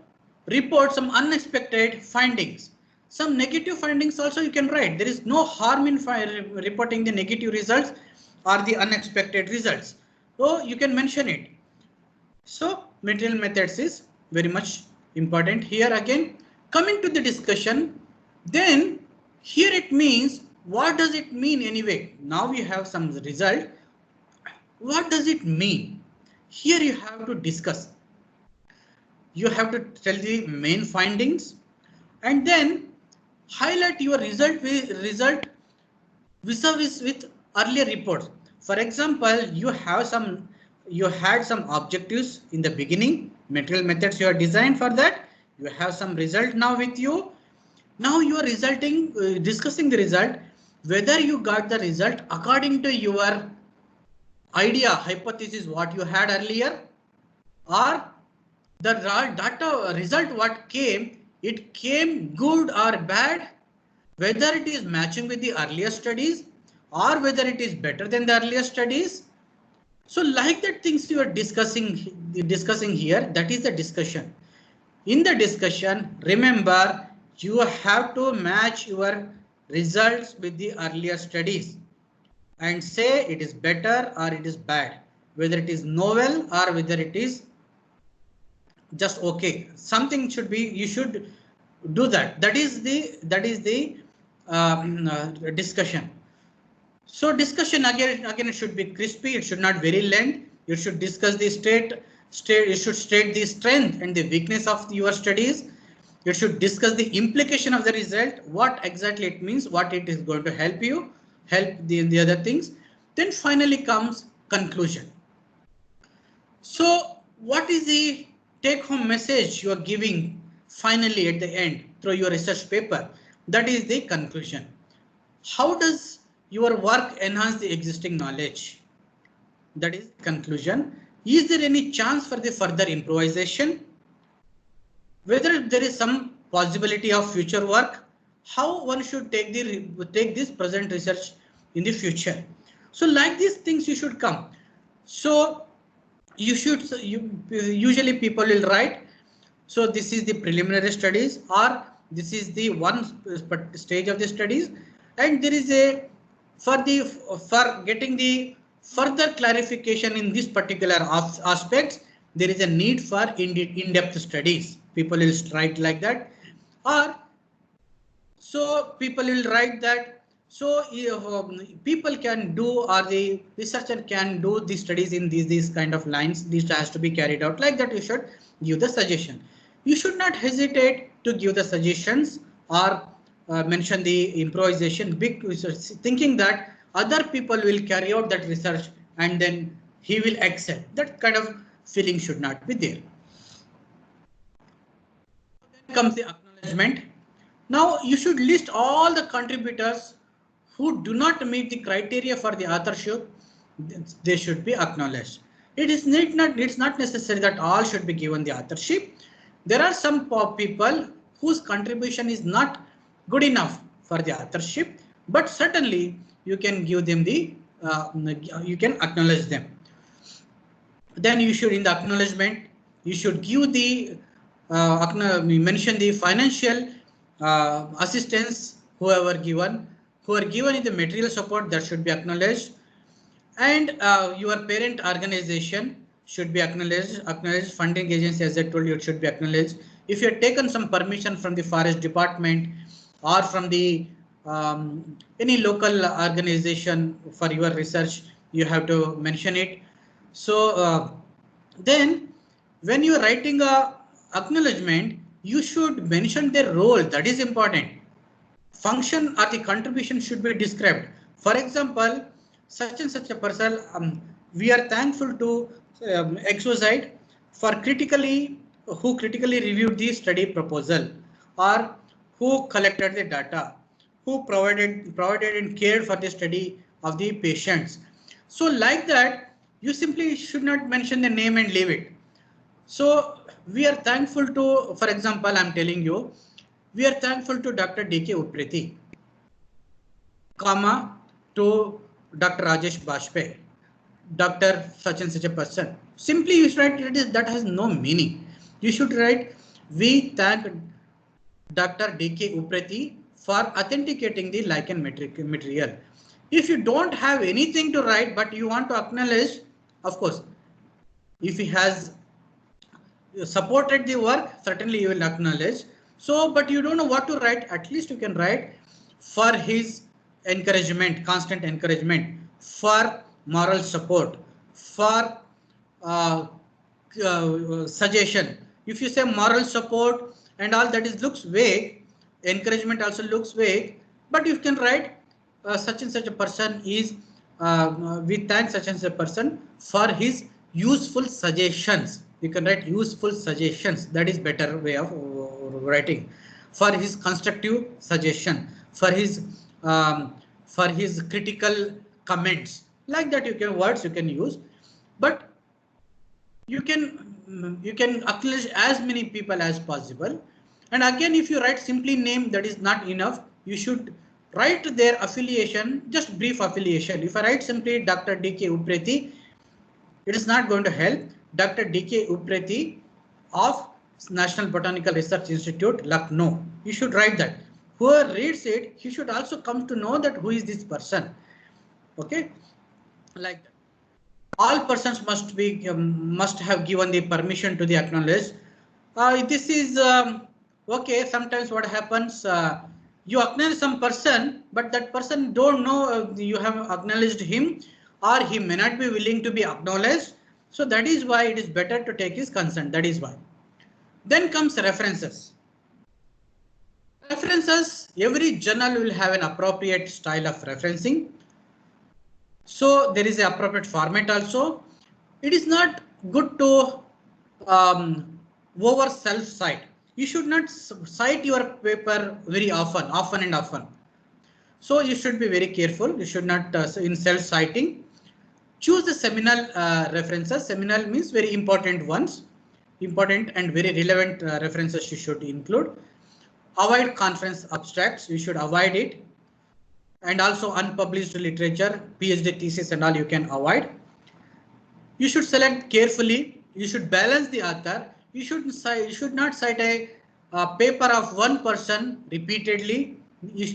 report some unexpected findings. Some negative findings also you can write. There is no harm in reporting the negative results or the unexpected results. So you can mention it. So material methods is very much important here. Again, coming to the discussion, then here it means, what does it mean anyway? Now we have some result. What does it mean? Here you have to discuss. You have to tell the main findings and then highlight your result vis-a-vis with earlier reports. For example, you had some objectives in the beginning, material methods you are designed for that. You have some result now with you. Now you are discussing the result, whether you got the result according to your idea, hypothesis, what you had earlier, or the data result what came, it came good or bad, whether it is matching with the earlier studies or whether it is better than the earlier studies. So like that things you are discussing here, that is the discussion. In the discussion, remember, you have to match your results with the earlier studies and say it is better or it is bad, whether it is novel or whether it is just okay. Something should be, you should do that. That is the discussion. So discussion again it should be crispy. It should not very length. You should discuss the you should state the strength and the weakness of your studies. You should discuss the implication of the result, what exactly it means, what it is going to help you, help the other things. Then finally comes conclusion. So what is the take home message you are giving finally at the end through your research paper? That is the conclusion. How does your work enhance the existing knowledge? That is conclusion. Is there any chance for the further improvisation? Whether there is some possibility of future work, how one should take this present research in the future. So like these things you should come. So usually people will write, so this is the preliminary studies, or this is the one stage of the studies, and there is a for getting the further clarification in this particular aspects, there is a need for in-depth studies. People will write like that, or so people will write that. So people can do, or the researcher can do the studies in these kind of lines. This has to be carried out like that. You should give the suggestion. You should not hesitate to give the suggestions or mention the improvisation, because thinking that other people will carry out that research and then he will excel. That kind of feeling should not be there. Then comes the acknowledgement. Now you should list all the contributors who do not meet the criteria for the authorship. They should be acknowledged. It's not necessary that all should be given the authorship. There are some people whose contribution is not good enough for the authorship, but certainly you can give them you can acknowledge them. Then you should, in the acknowledgement, you should give the mention the financial assistance who are given in the material support, that should be acknowledged, and your parent organization should be acknowledged. Funding agency, as I told you, it should be acknowledged. If you have taken some permission from the forest department or from the any local organization for your research, you have to mention it. So then when you are writing a acknowledgement, you should mention their role. That is important. Function or the contribution should be described. For example, such and such a person, we are thankful to XYZ for who critically reviewed the study proposal, or who collected the data, who provided and cared for the study of the patients. So like that, you simply should not mention the name and leave it. So we are thankful to, for example, I'm telling you, we are thankful to Dr. D.K. Upreti, comma, to Dr. Rajesh Bajpayee, Dr. such and such a person. Simply you should write that has no meaning. You should write, we thank Dr. D.K. Upreti for authenticating the lichen material. If you don't have anything to write, but you want to acknowledge, of course, if he has supported the work, certainly you will acknowledge. So, but you don't know what to write, at least you can write for his encouragement, constant encouragement, for moral support, for suggestion. If you say moral support and all, that looks vague. Encouragement also looks vague, but you can write such and such a person is, we thank such and such a person for his useful suggestions. You can write useful suggestions. That is better way of writing. For his constructive suggestion, for his critical comments, like that words you can use, but you can acknowledge as many people as possible. And again, if you write simply name, that is not enough. You should write their affiliation, just brief affiliation. If I write simply Dr. D.K. Upreti, it is not going to help. Dr. D.K. Upreti of National Botanical Research Institute, Lucknow. You should write that. Whoever reads it, he should also come to know that who is this person. Okay, like that. All persons must have given the permission to the acknowledged. This is okay. Sometimes what happens, you acknowledge some person, but that person don't know you have acknowledged him, or he may not be willing to be acknowledged. So that is why it is better to take his consent. That is why. Then comes references. References, every journal will have an appropriate style of referencing. So there is an appropriate format also. It is not good to over self-cite. You should not cite your paper very often. So you should be very careful. You should not in self-citing. Choose the seminal references. Seminal means very important ones. Important and very relevant references you should include. Avoid conference abstracts. You should avoid it. And also unpublished literature, PhD thesis and all you can avoid. You should select carefully. You should balance the author. You should not cite a paper of one person repeatedly.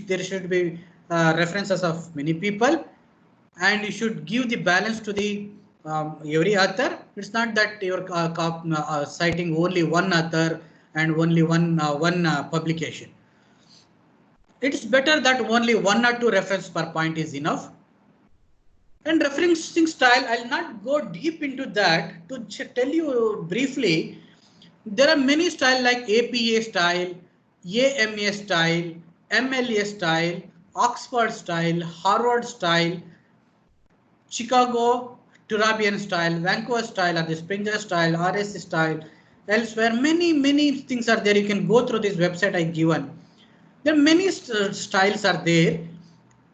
There should be references of many people, and you should give the balance to the every author. It's not that you're citing only one author and only one publication. It is better that only one or two reference per point is enough. And referencing style, I'll not go deep into that. To tell you briefly, there are many styles like APA style, AMA style, MLA style, Oxford style, Harvard style, Chicago Turabian style, Vancouver style, or the Springer style, RS style. Elsewhere, many things are there. You can go through this website I given. There are many styles are there,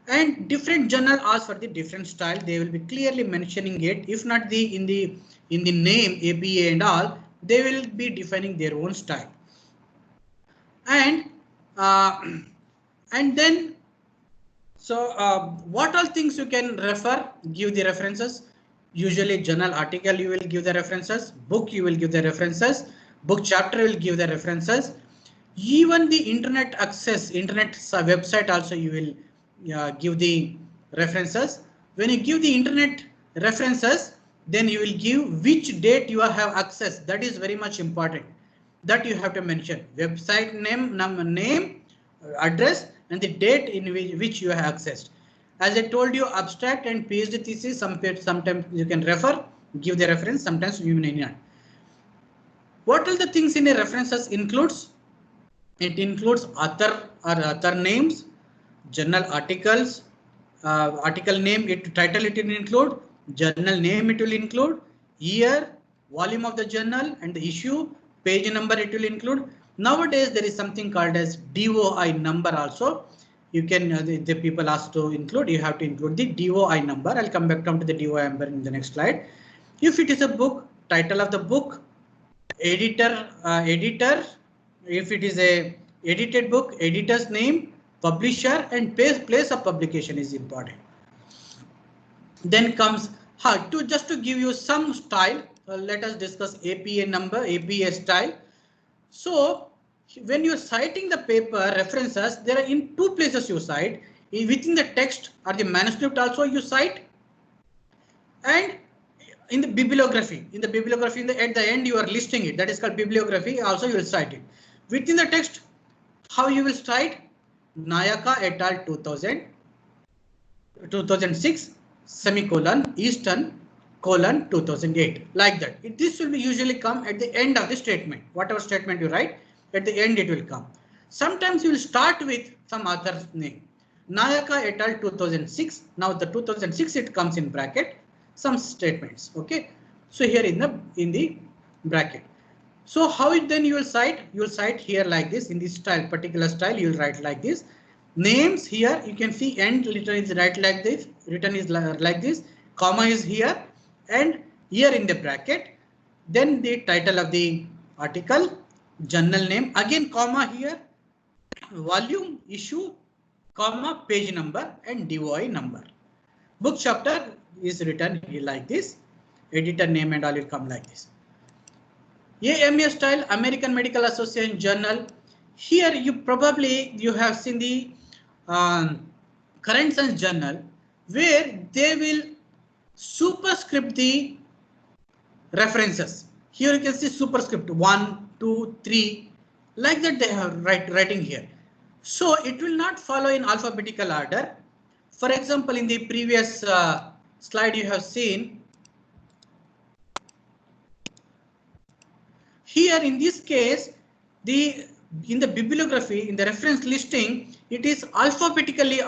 and different journal asks for the different style. They will be clearly mentioning it. If not in the name APA and all, they will be defining their own style. And then what all things you can refer? Give the references. Usually journal article you will give the references. Book you will give the references. Book chapter will give the references. Even the internet access, internet website also you will give the references. When you give the internet references, then you will give which date you have access. That is very much important. That you have to mention website name, address, and the date in which you have accessed. As I told you, abstract and PhD thesis, sometimes you can refer, give the reference, sometimes you may not. What are the things in a references includes? It includes author or author names, journal articles, article name, title it will include, journal name it will include, year, volume of the journal and the issue, page number it will include. Nowadays there is something called as DOI number also. You can the people asked to include, you have to include the DOI number. I'll come to the DOI number in the next slide. If it is a book, title of the book, editor, if it is a edited book, editor's name, publisher, and place of publication is important. Then comes just to give you some style. Let us discuss APA number, APA style. So when you're citing the paper references, there are in two places you cite. Within the text or the manuscript also you cite, and in the bibliography. At the end you are listing it. That is called bibliography. Also you will cite it. Within the text, how you will cite? Nayaka et al. 2006 semicolon Easton colon 2008, like that. This will be usually come at the end of the statement. Whatever statement you write, at the end it will come. Sometimes you will start with some author's name. Nayaka et al. 2006. Now the 2006 it comes in bracket. Some statements. Okay. So here in the bracket. So how it then you will cite? You will cite here like this in this style, particular style. You will write like this. Names here you can see end written is right like this. Written is like this. Comma is here, and here in the bracket. Then the title of the article, journal name, again comma here, volume, issue, comma, page number, and DOI number. Book chapter is written here like this. Editor name and all will come like this. AMA style, American Medical Association Journal. Here you have seen the Current Science Journal, where they will superscript the references. Here you can see superscript 1, 2, 3, like that they have writing here. So it will not follow in alphabetical order. For example, in the previous slide you have seen, here in this case the in the bibliography, in the reference listing, it is alphabetically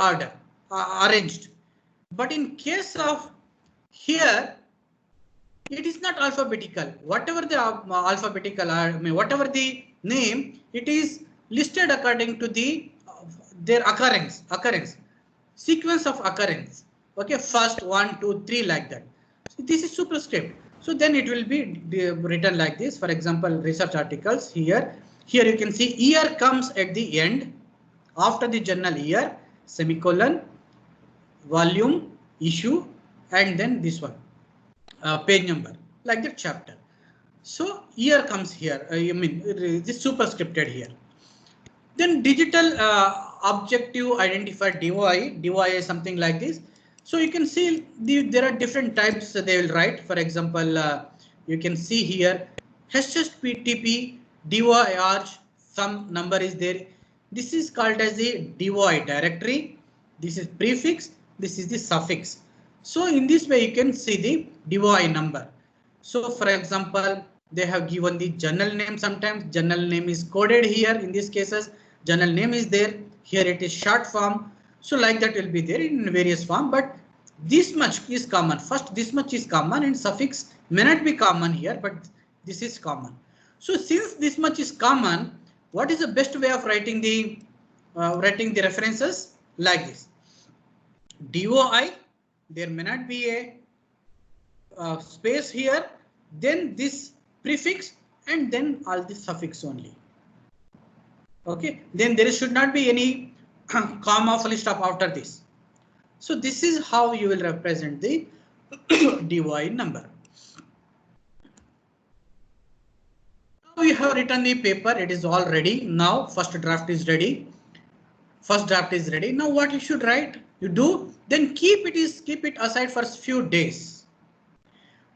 arranged. But in case of here, it is not alphabetical. Whatever the alphabetical, whatever the name, it is listed according to the their occurrence sequence of occurrence. Okay, first 1, 2, 3 like that. So this is superscript. So then it will be written like this. For example, research articles here. Here you can see year comes at the end after the journal year, semicolon, volume, issue, and then this one. Page number like that chapter. So year comes here. This superscripted here. Then digital objective identifier DOI is something like this. So you can see there are different types they will write. For example, you can see here HTTP DOI some number is there. This is called as the DOI directory. This is prefix. This is the suffix. So in this way you can see the DOI number. So for example, they have given the journal name. Sometimes journal name is coded here. In these cases, journal name is there. Here it is short form. So like that will be there in various form. But this much is common. First, this much is common and suffix may not be common here, but this is common. So since this much is common, what is the best way of writing the references? Like this. DOI. There may not be a space here, then this prefix and then all the suffix only. Okay, then there should not be any comma full stop after this. So this is how you will represent the DOI number. Now we have written the paper. It is all ready. Now first draft is ready. Now what you should write? You do, then keep it aside for a few days.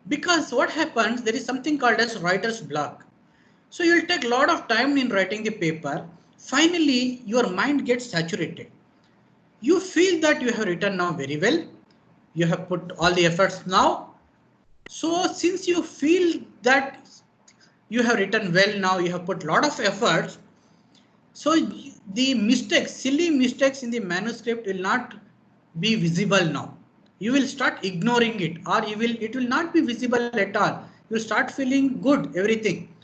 Because what happens, there is something called as writer's block. So you will take a lot of time in writing the paper. Finally, your mind gets saturated. You feel that you have written now very well. You have put all the efforts now. So since you feel that you have written well now, you have put a lot of efforts. So the mistakes, silly mistakes in the manuscript will not be visible now. You will start ignoring it, or it will not be visible at all. You will start feeling good, everything.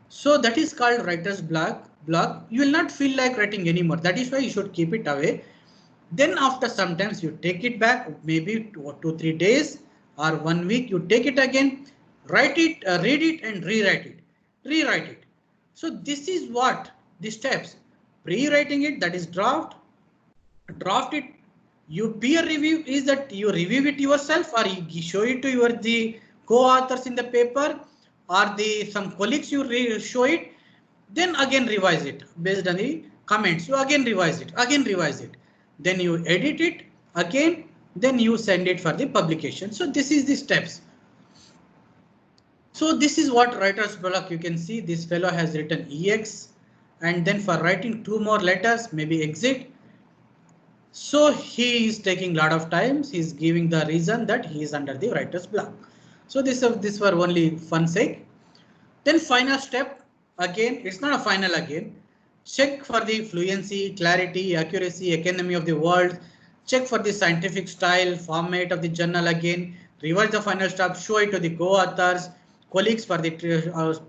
So that is called writer's block. You will not feel like writing anymore. That is why you should keep it away. Then after sometimes you take it back, maybe 2 or 3 days or 1 week, you take it again, write it, read it and rewrite it. So this is what the steps. Pre-writing it, that is draft it. You peer review is that you review it yourself, or you show it to the co-authors in the paper, or some colleagues you show it. Then again revise it based on the comments. You again revise it. Then you edit it again. Then you send it for the publication. So this is the steps. So this is what writer's block. You can see this fellow has written EX, and then for writing 2 more letters, maybe exit. So he is taking a lot of times. He is giving the reason that he is under the writer's block. So this were only fun sake. Then final step, again, it's not a final again. Check for the fluency, clarity, accuracy, economy of the word. Check for the scientific style, format of the journal again. Revise the final step, show it to the co-authors, colleagues for the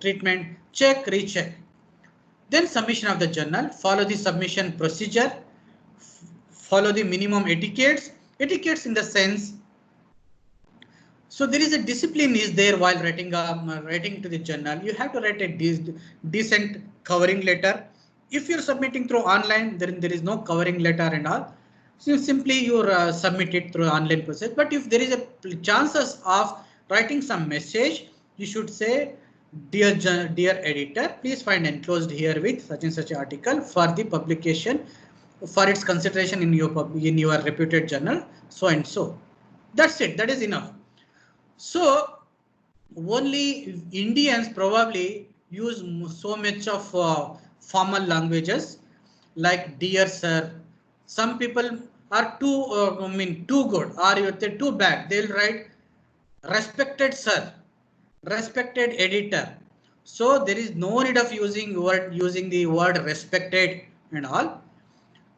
treatment. Check, recheck. Then submission of the journal. Follow the submission procedure. Follow the minimum etiquettes. Etiquettes in the sense. So there is a discipline is there while writing to the journal. You have to write a decent covering letter. If you're submitting through online, then there is no covering letter and all. So simply you submit it through online process. But if there is a chances of writing some message, you should say, dear editor, please find enclosed here with such and such article for the publication, for its consideration in your reputed journal, so and so. That's it. That is enough. So only Indians probably use so much of formal languages like dear sir. Some people are too good, or too bad. They'll write respected sir, respected editor. So there is no need of using the word respected and all.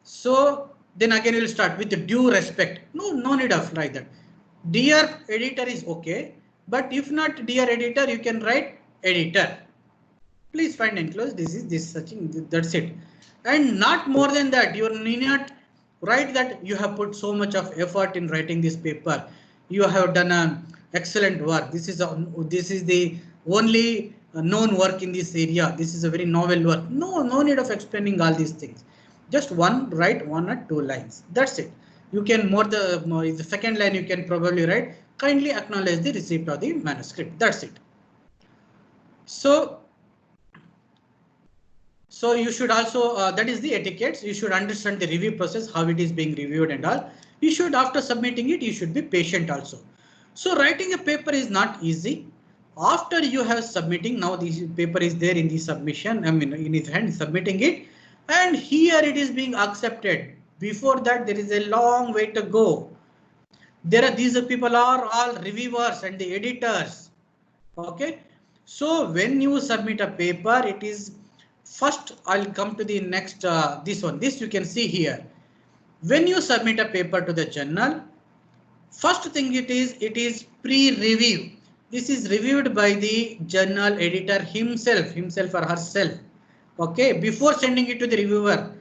So then again we will start with the due respect. No need of like that. Dear editor is okay, but if not dear editor, you can write editor. Please find enclosed. This searching. That's it, and not more than that. You need not write that you have put so much of effort in writing this paper. You have done an excellent work. This is the only known work in this area. This is a very novel work. No need of explaining all these things. Just write 1 or 2 lines. That's it. You can the second line you can probably write, kindly acknowledge the receipt of the manuscript. That's it. So you should also, that is the etiquettes. You should understand the review process, how it is being reviewed and all. You should, after submitting it, you should be patient also. So writing a paper is not easy. After you have submitting, now this paper is there in the submission, I mean in his hand, submitting it, and here it is being accepted. Before that, there is a long way to go. These people are all reviewers and the editors. Okay. So when you submit a paper, it is first, I'll come to the next, this one. This you can see here. When you submit a paper to the journal, first thing it is pre-review. This is reviewed by the journal editor himself or herself. Okay, before sending it to the reviewer,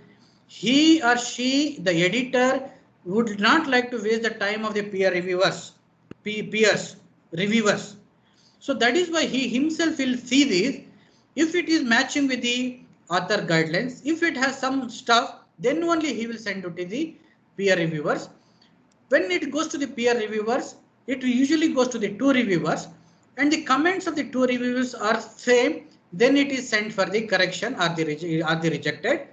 he or she, the editor, would not like to waste the time of the peer reviewers. So that is why he himself will see this. If it is matching with the author guidelines, if it has some stuff, then only he will send it to the peer reviewers. When it goes to the peer reviewers, it usually goes to the 2 reviewers, and the comments of the 2 reviewers are same. Then it is sent for the correction or the rejected.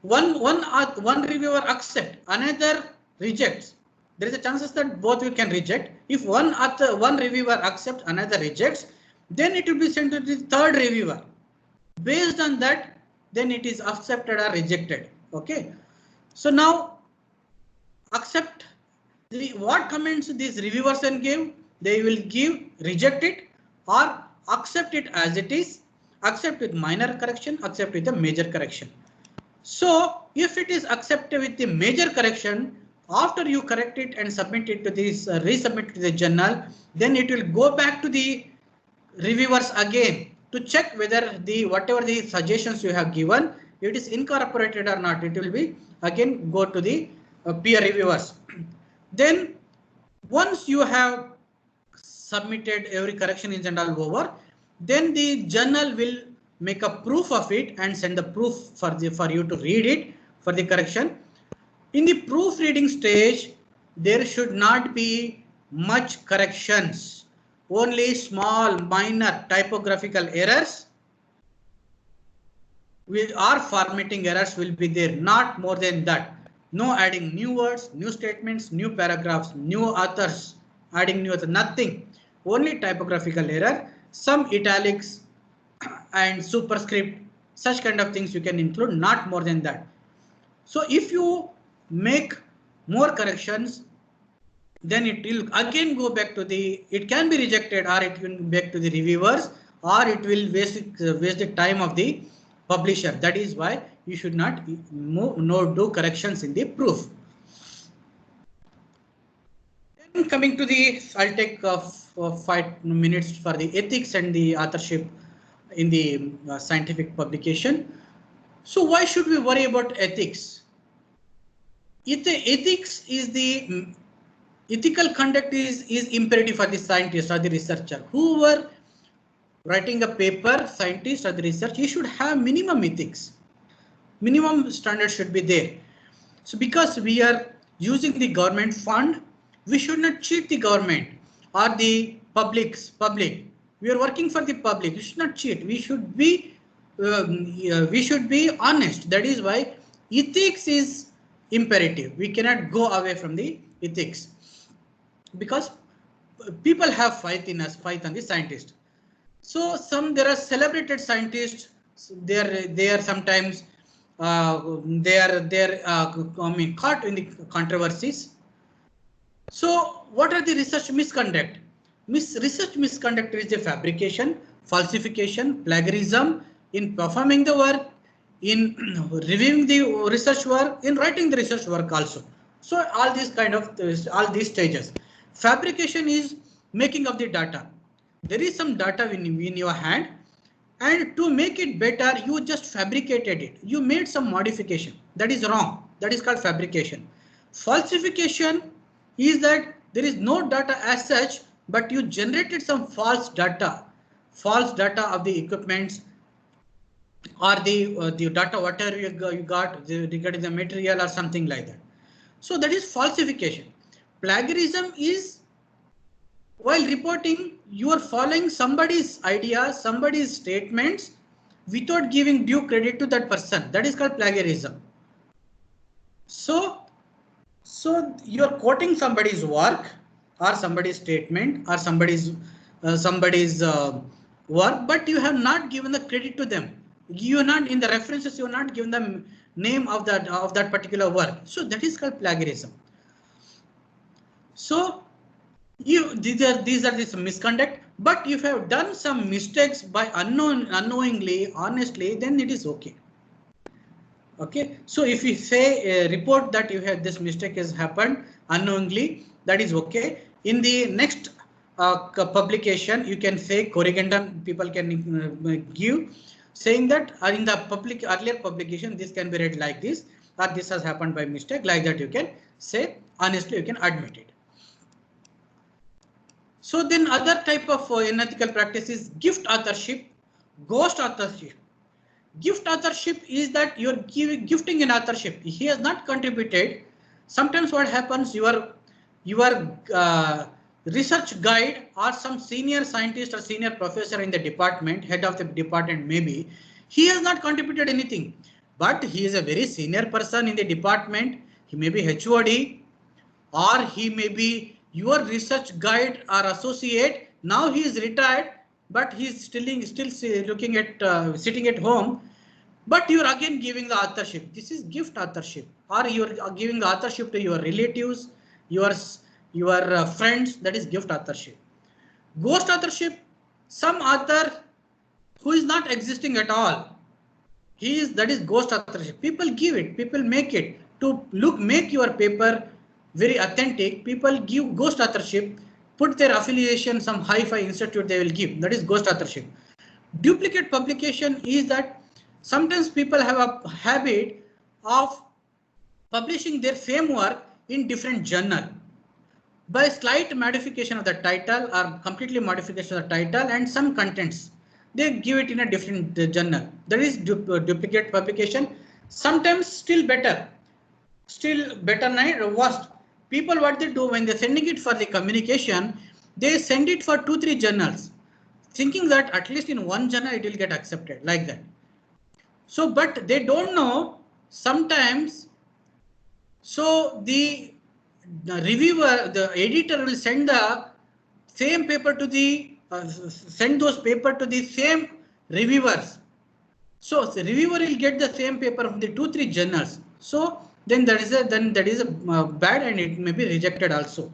One reviewer accepts, another rejects. There is a chances that both you can reject. If one reviewer accepts, another rejects, then it will be sent to the 3rd reviewer. Based on that, then it is accepted or rejected. Okay. So now accept what comments these reviewers can give. They will give, reject it, or accept it as it is, accept with minor correction, accept with a major correction. So if it is accepted with the major correction, after you correct it and submit it to this, resubmit to the journal, then it will go back to the reviewers again to check whether whatever the suggestions you have given, it is incorporated or not. It will be again go to the peer reviewers. Then once you have submitted every correction is and all over, then the journal will make a proof of it and send the proof for you to read it for the correction. In the proofreading stage, there should not be much corrections, only small minor typographical errors or formatting errors will be there, not more than that. No adding new words, new statements, new paragraphs, new authors, adding new authors, nothing. Only typographical error, some italics and superscript, such kind of things you can include, not more than that. So if you make more corrections, then it will again go back to it can be rejected, or it will back to the reviewers, or it will waste the time of the publisher. That is why you should not do corrections in the proof. Then coming to I'll take 5 minutes for the ethics and the authorship in the scientific publication. So why should we worry about ethics? Ethics is the ethical conduct is imperative for the scientist or the researcher. Whoever writing a paper, scientist or the research, you should have minimum ethics. Minimum standards should be there. So because we are using the government fund, we should not cheat the government or the public. We are working for the public. We should not cheat. We should be honest. That is why ethics is imperative. We cannot go away from the ethics because people have faith in us, faith on the scientist. So there are celebrated scientists. They are sometimes they are caught in the controversies. So what are the research misconduct? Research misconduct is the fabrication falsification, plagiarism in performing the work, in reviewing the research work, in writing the research work also. So all these kind of all these stages. Fabrication is making of the data. There is some data in your hand, and to make it better, you just fabricated it. You made some modification. That is wrong. That is called fabrication. Falsification is that there is no data as such, but you generated some false data of the equipments, or the data whatever you got regarding the material or something like that. So that is falsification. Plagiarism is while reporting, you are following somebody's idea, somebody's statements without giving due credit to that person. That is called plagiarism. So you are quoting somebody's work or somebody's statement or somebody's work, but you have not given the credit to them. You are not in the references. You are not given the name of that particular work. So that is called plagiarism. So these are this misconduct, but if you have done some mistakes by unknowingly, honestly, then it is okay. Okay, so if you say report that you have this mistake has happened unknowingly, that is okay. In the next publication, you can say corrigendum. People can give saying that in the earlier publication, this can be read like this, or this has happened by mistake. Like that, you can say honestly, you can admit it. So then other type of unethical practice is gift authorship, ghost authorship. Gift authorship is that you're gifting an authorship. He has not contributed. Sometimes what happens, your research guide or some senior scientist or senior professor in the department, head of the department maybe, he has not contributed anything. But he is a very senior person in the department. He may be HOD, or he may be your research guide or associate. Now he is retired, but he is still looking at sitting at home. But you are again giving the authorship. This is gift authorship, or you are giving the authorship to your relatives, your friends. That is gift authorship. Ghost authorship, some author who is not existing at all. That is ghost authorship. People give it. People make it to make your paper very authentic. People give ghost authorship, put their affiliation, some hi-fi institute they will give. That is ghost authorship. Duplicate publication is that sometimes people have a habit of publishing their same work in different journal by slight modification of the title or completely modification of the title and some contents. They give it in a different journal. That is duplicate publication. Sometimes still better, not worst. People what they do when they're sending it for the communication, they send it for 2-3 journals, thinking that at least in one journal it will get accepted like that. So, but they don't know sometimes. So the reviewer, the editor will send the same paper to the send those paper to the same reviewers. So the reviewer will get the same paper from the 2-3 journals. So then that is a bad, and it may be rejected also.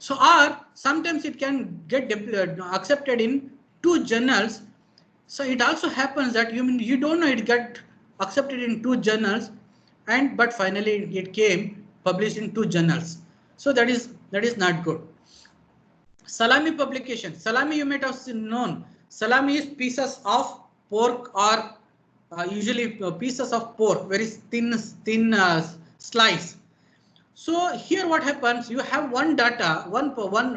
So or sometimes it can get accepted in 2 journals. So it also happens that you don't know it got accepted in 2 journals, but finally it came published in 2 journals. So that is not good. Salami publication. Salami you might have known. Salami is pieces of pork, or usually pieces of pork, very thin slice. So here what happens? You have one data for one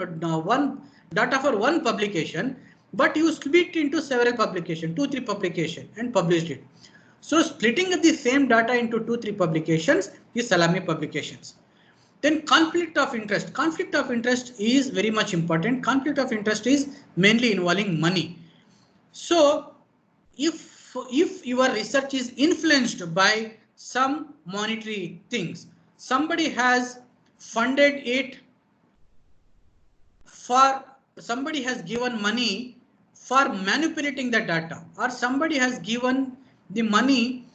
publication, but you split into several publications, 2-3 publications, and published it. So splitting the same data into 2-3 publications is salami publications. Then conflict of interest. Conflict of interest is very much important. Conflict of interest is mainly involving money. So if your research is influenced by some monetary things, somebody has funded it for, somebody has given money for manipulating the data, or somebody has given the money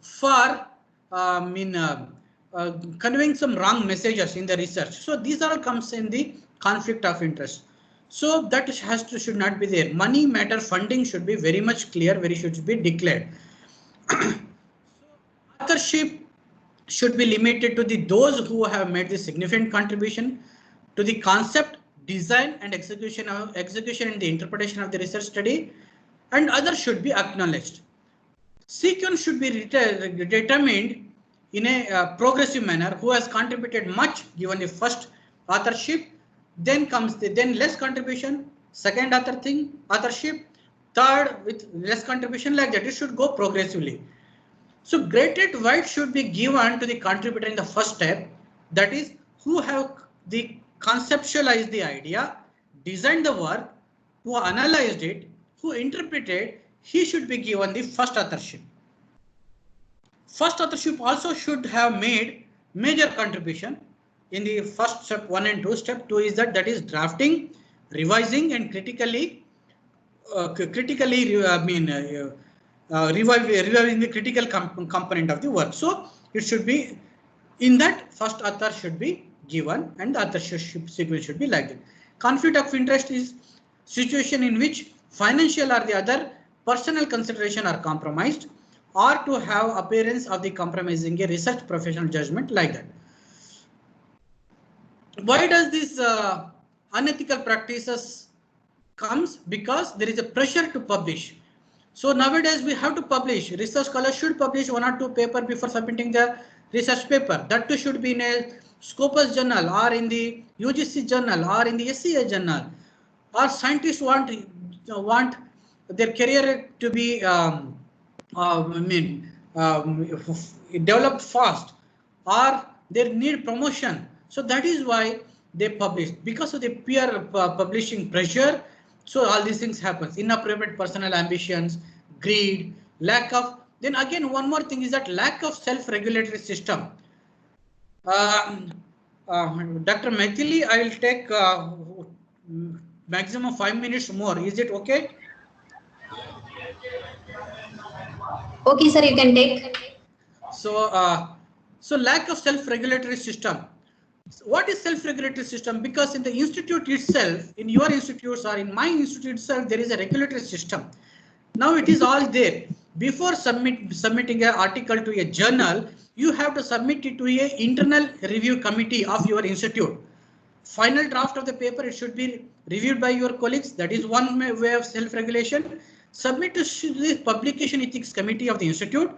for conveying some wrong messages in the research. So these all comes in the conflict of interest. So that should not be there. Money matter funding should be very much clear, should be declared. Authorship should be limited to those who have made the significant contribution to the concept, design and execution and the interpretation of the research study, and others should be acknowledged. Sequence should be determined in a progressive manner. Who has contributed much given the first authorship, then comes then less contribution, second authorship, third with less contribution, like that. It should go progressively. So graded weight should be given to the contributor in the first step, that is who have the conceptualized the idea, designed the work, who analyzed it, who interpreted. He should be given the first authorship. First authorship also should have made major contribution in the first step 1 and 2. Step 2 is that is drafting, revising and critically reviving the critical component of the work. So it should be in that first author should be given, and the authorship sequence should be like that. Conflict of interest is situation in which financial or the other personal consideration are compromised, or to have appearance of the compromising a research professional judgment, like that. Why does this unethical practices comes? Because there is a pressure to publish. So nowadays we have to publish. Research scholars should publish 1 or 2 papers before submitting the research paper. That too should be in a Scopus journal or in the UGC journal or in the SCA journal. Or scientists want their career to be developed fast, or they need promotion. So that is why they publish, because of the peer publishing pressure. So all these things happens. Inappropriate personal ambitions, greed, lack of. Then again, one more thing is that lack of self-regulatory system. Dr. Maithili, I will take maximum 5 minutes more. Is it okay? Okay, sir, you can take. So, so lack of self-regulatory system. What is self-regulatory system? Because in the institute itself, in your institutes or in my institute itself, there is a regulatory system. Now it is all there. Before submitting an article to a journal, you have to submit it to an internal review committee of your institute. Final draft of the paper, it should be reviewed by your colleagues. That is one way of self-regulation. Submit to the publication ethics committee of the institute.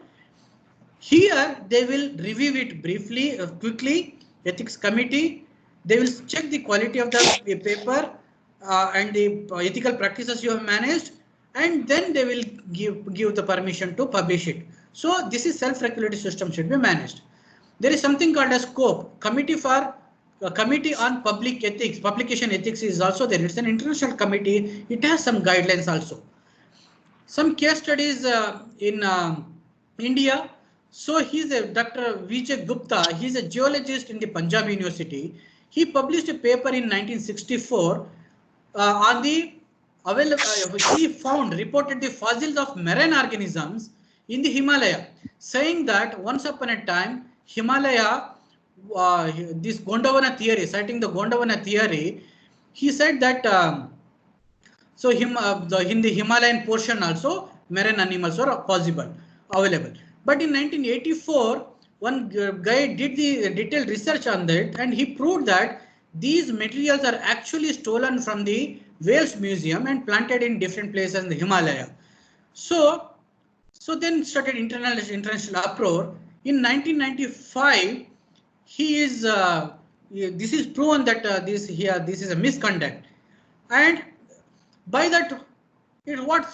Here they will review it briefly, quickly. Ethics committee, they will check the quality of the paper and the ethical practices you have managed, and then they will give the permission to publish it. So this is self-regulatory system should be managed. There is something called as COPE, Committee on Public Ethics. Publication ethics is also there. It's an international committee. It has some guidelines also. Some case studies in India. So he's a Dr. Vijay Gupta. He's a geologist in the Punjab University. He published a paper in 1964 on the he reported the fossils of marine organisms in the Himalaya, saying that once upon a time Himalaya, this Gondwana theory, citing the Gondwana theory, he said that in the Himalayan portion also marine animals are available. But in 1984, one guy did the detailed research on that, and he proved that these materials are actually stolen from the Wales Museum and planted in different places in the Himalaya. So then started international uproar. In 1995, this is proven that this is a misconduct, and by that, what?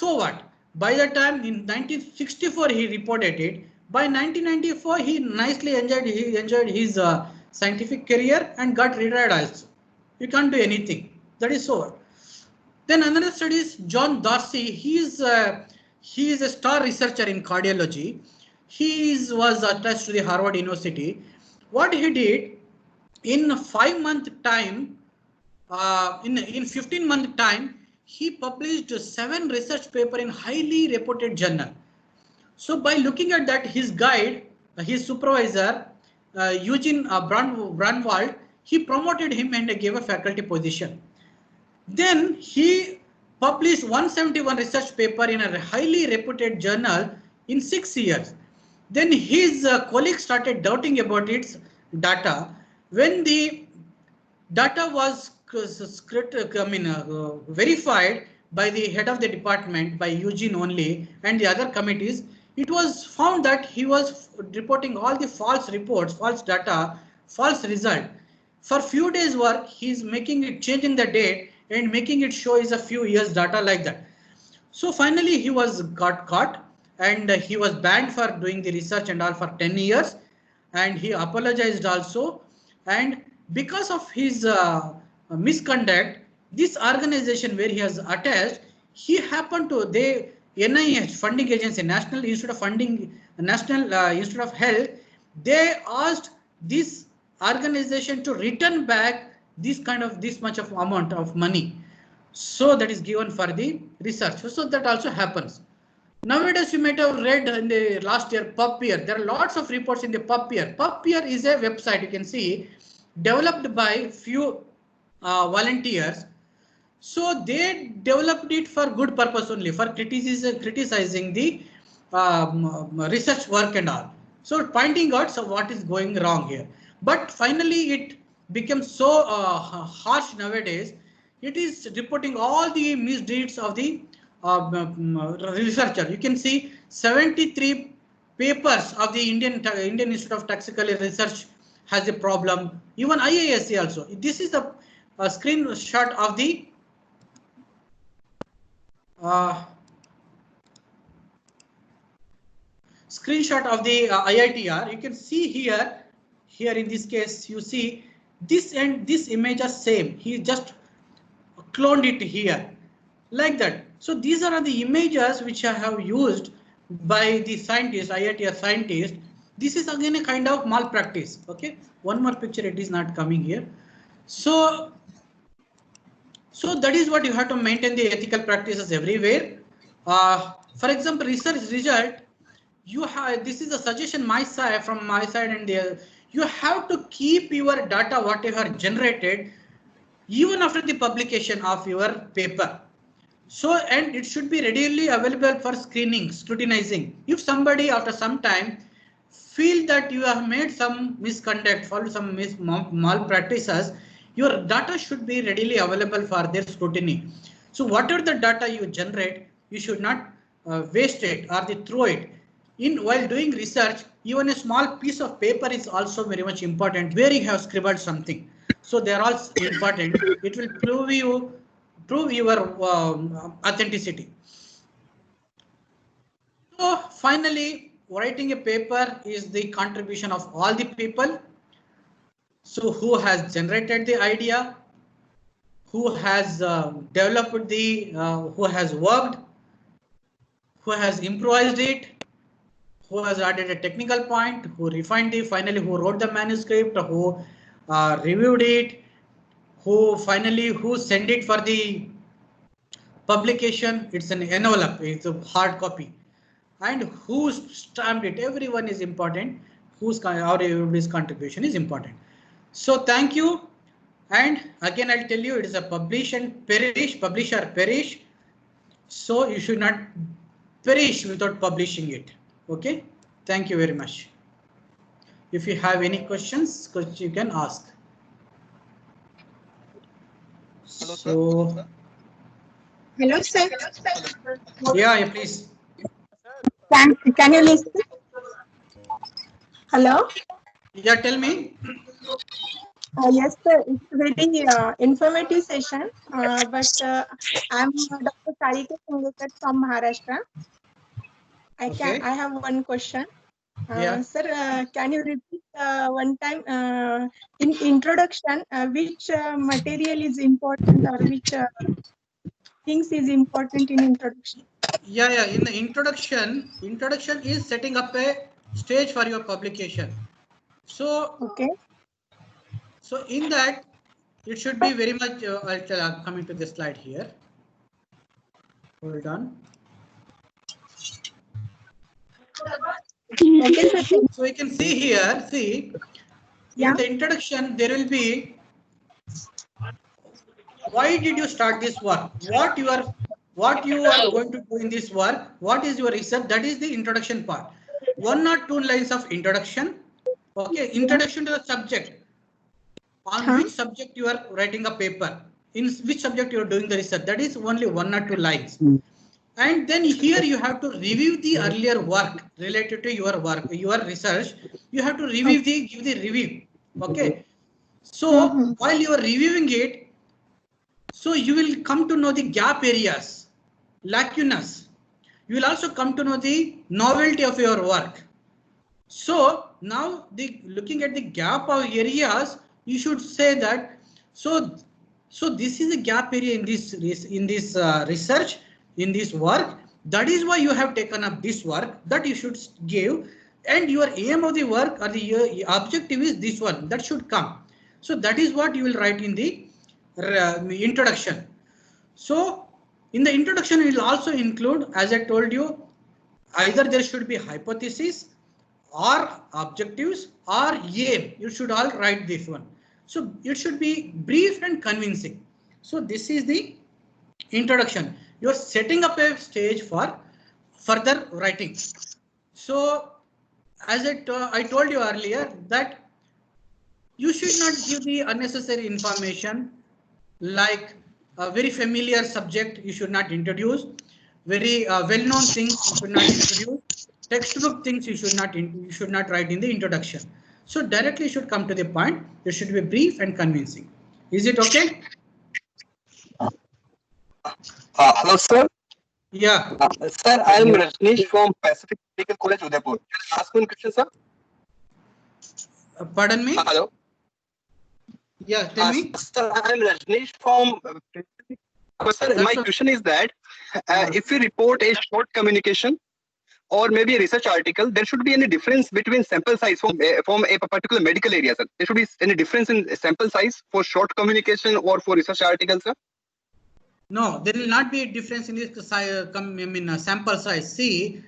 By the time in 1964 he reported it. By 1994 he nicely enjoyed his scientific career and got retired also. You can't do anything. That is over. Then another study is John Dorsey. He is a star researcher in cardiology. He was attached to the Harvard University. What he did in 5-month time, in 15-month time, he published 7 research papers in highly reputed journal. So by looking at that, his guide, his supervisor, Eugene Brandwald, he promoted him and gave a faculty position. Then he published 171 research paper in a highly reputed journal in 6 years. Then his colleagues started doubting about its data. When the data was verified by the head of the department, by Eugene only, and the other committees, it was found that he was reporting all the false reports, false data, false result. For few days work, he's making it, changing the date and making it show is a few years data like that. So finally he was got caught, and he was banned for doing the research and all for 10 years, and he apologized also. And because of his misconduct, this organization where he has attached, he happened to, they, NIH, funding agency, National Institute of Funding, National Institute of Health, they asked this organization to return back this much of amount of money. So that is given for the research. So that also happens. Nowadays, you might have read in the last year PubPeer. There are lots of reports in the PubPeer. PubPeer is a website, you can see, developed by few volunteers. So they developed it for good purpose only, for criticizing the research work and all. So pointing out what is going wrong here. But finally it became so harsh nowadays. It is reporting all the misdeeds of the researcher. You can see 73 papers of the Indian Institute of Toxicology Research has a problem. Even IISc also. This is a screenshot of the IITR. You can see here in this case, you see this and this image are same. He just cloned it here like that. So these are the images which I have used by the scientists, IITR scientists. This is again a kind of malpractice. Okay, one more picture, it is not coming here. So that is what you have to maintain the ethical practices everywhere. For example, research result, you have, this is a suggestion from my side, and you have to keep your data whatever generated even after the publication of your paper. So, and it should be readily available for screening, scrutinizing. If somebody after some time feel that you have made some misconduct, followed some malpractices, your data should be readily available for their scrutiny. So whatever the data you generate, you should not waste it or throw it. While doing research, even a small piece of paper is also very much important where you have scribbled something. So they are all important. It will prove your authenticity. So finally, writing a paper is the contribution of all the people. So who has generated the idea, who has developed the, who has worked, who has improvised it, who has added a technical point, who refined it, finally who wrote the manuscript, who reviewed it, who sent it for the publication. It's an envelope, it's a hard copy, and who stamped it. Everyone is important. Everybody's contribution is important. So thank you. And again, I'll tell you, it is a publish or perish. So you should not perish without publishing it. Okay. Thank you very much. If you have any questions, you can ask. Hello, so, Hello, sir. Yeah, please. Can you listen? Hello? Yeah, tell me. Yes, sir. It's very informative session. But I'm Dr. Sarika Sungekar from Maharashtra. I have one question. Sir, can you repeat one time in introduction which material is important, or which things is important in introduction? Yeah. In the introduction is setting up a stage for your publication. So okay. So in that, it should be very much. I'm coming to this slide here. Hold on. Okay, so you can see here. In the introduction, there will be why did you start this work? What you are going to do in this work? What is your research? That is the introduction part. 1 or 2 lines of introduction. Okay, introduction to the subject. On which subject you are writing a paper? In which subject you are doing the research? That is only 1 or 2 lines. And then here you have to review the earlier work related to your work, your research. You have to review give the review. Okay. So while you are reviewing it, so you will come to know the gap areas, lacunas. You will also come to know the novelty of your work. So now looking at the gap of areas, you should say that so this is a gap area in this research, in this work. That is why you have taken up this work, that you should give, and your aim of the work or the objective is this one, that should come. So that is what you will write in the introduction. So in the introduction, it will also include, as I told you, either there should be hypothesis or objectives or aim. You should all write this one. So it should be brief and convincing. So this is the introduction. You are setting up a stage for further writing. So as I told you earlier that you should not give the unnecessary information, like a very familiar subject you should not introduce, very well-known things you should not introduce, textbook things you should not write in the introduction. So directly you should come to the point. It should be brief and convincing. Is it okay? Hello, sir. Yeah. Sir, I am Rajneesh from Pacific Medical College, Udaipur. Can I ask one question, sir? Pardon me? Hello. Yeah, tell me. Sir, I am Rajneesh from Sir, my question is that if we report a short communication or maybe a research article, there should be any difference between sample size from a particular medical area, sir? There should be any difference in sample size for short communication or for research articles, sir? No, there will not be a difference in this sample size. See,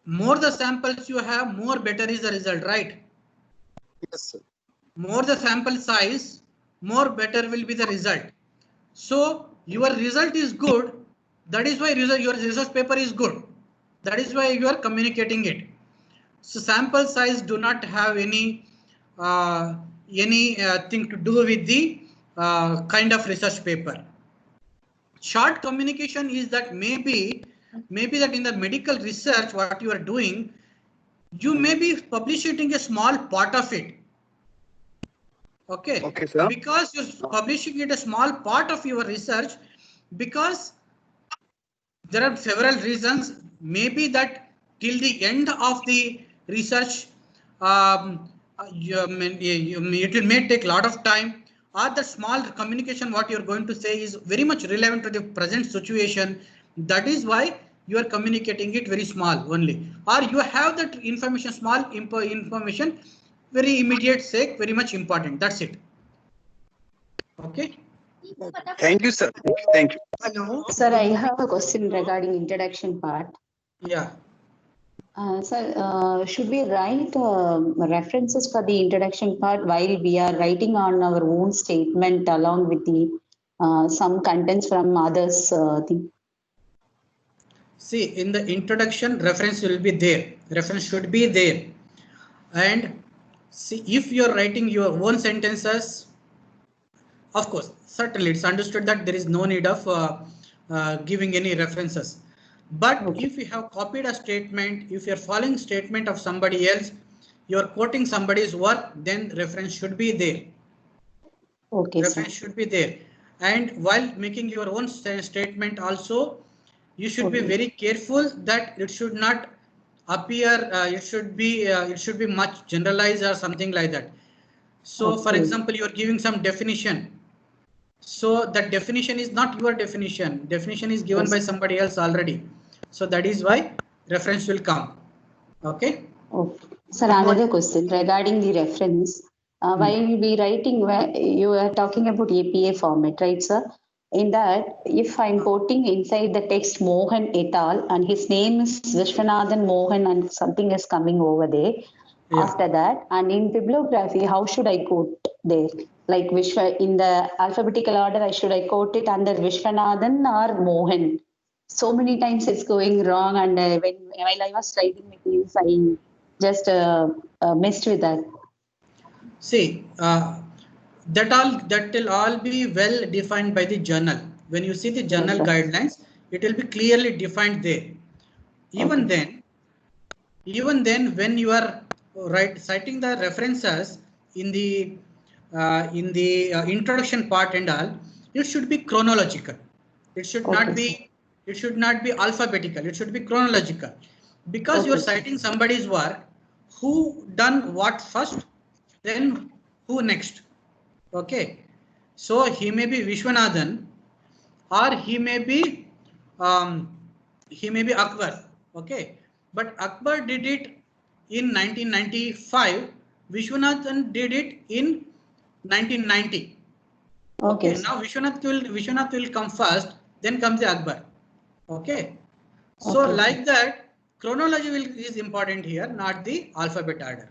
more the samples you have, more better is the result, right? Yes, sir. More the sample size, more better will be the result. So your result is good. That is why your research paper is good. That is why you are communicating it. So sample size do not have any thing to do with the kind of research paper. Short communication is that maybe that in the medical research what you are doing, you may be publishing a small part of it. Okay. Okay, sir. Because you're publishing it a small part of your research, because there are several reasons. Maybe that till the end of the research, it may take a lot of time, or the small communication what you're going to say is very much relevant to the present situation. That is why you are communicating it very small only, or you have that information, small information, very immediate sake, very much important. That's it. Okay. Thank you, sir. Thank you. Hello. Sir, I have a question regarding introduction part. Yeah. Sir, should we write references for the introduction part while we are writing on our own statement along with the some contents from others? See, in the introduction, reference will be there. Reference should be there. And see, if you are writing your own sentences, of course, certainly it's understood that there is no need of giving any references. But okay, if you have copied a statement, if you're following statement of somebody else, you're quoting somebody's work, then reference should be there. Okay, reference should be there. And while making your own statement also, you should be very careful that it should not appear, it should be much generalized or something like that. So for example, you are giving some definition. So that definition is not your definition. Definition is given by somebody else already. So that is why reference will come. Okay. Okay. Sir, another question regarding the reference. While you be writing, you are talking about APA format, right, sir? In that, if I'm quoting inside the text Mohan et al. And his name is Vishwanathan Mohan and something is coming over there after that, and in bibliography, how should I quote? there? Like Vishwa, in the alphabetical order, should I quote it under Vishwanathan or Mohan? So many times it's going wrong, and while I was writing my thesis, I just messed with that. See, that will all be well defined by the journal. When you see the journal Yes, sir. guidelines, it will be clearly defined there. Even Okay. then, when you are citing the references in the introduction part and all, it should be chronological. It should not Okay, sir. be. It should not be alphabetical. It should be chronological, because you are Okay, sir. citing somebody's work, who done what first, then who next. Okay, so he may be Vishwanathan, or he may be Akbar. Okay, but Akbar did it in 1995. Vishwanathan did it in 1990. Okay, Okay, sir. now Vishwanath will come first, then comes the Akbar. Okay, so Okay, like sir. that, chronology is important here, not the alphabet order.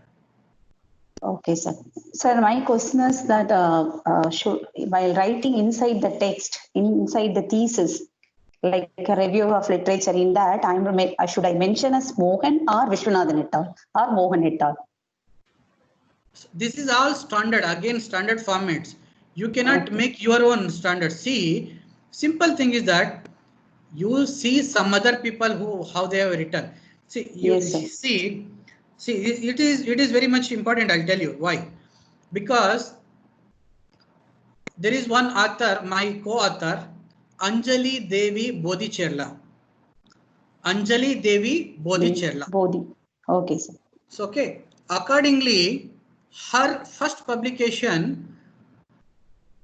Okay, sir. Sir, my question is that while writing inside the text, inside the thesis, like a review of literature, in that should I mention as Mohan or Vishwanathan et al. Or Mohan et al.? This is all standard, again standard formats. You cannot Okay. make your own standard. See, simple thing is that you see some other people how they have written. See, you Yes, sir. see, it is very much important. I'll tell you why. Because there is one author, my co-author, Anjali Devi Bodhicherla. Anjali Devi Bodhicherla. Bodhi. Okay, sir. So, okay, accordingly, her first publication.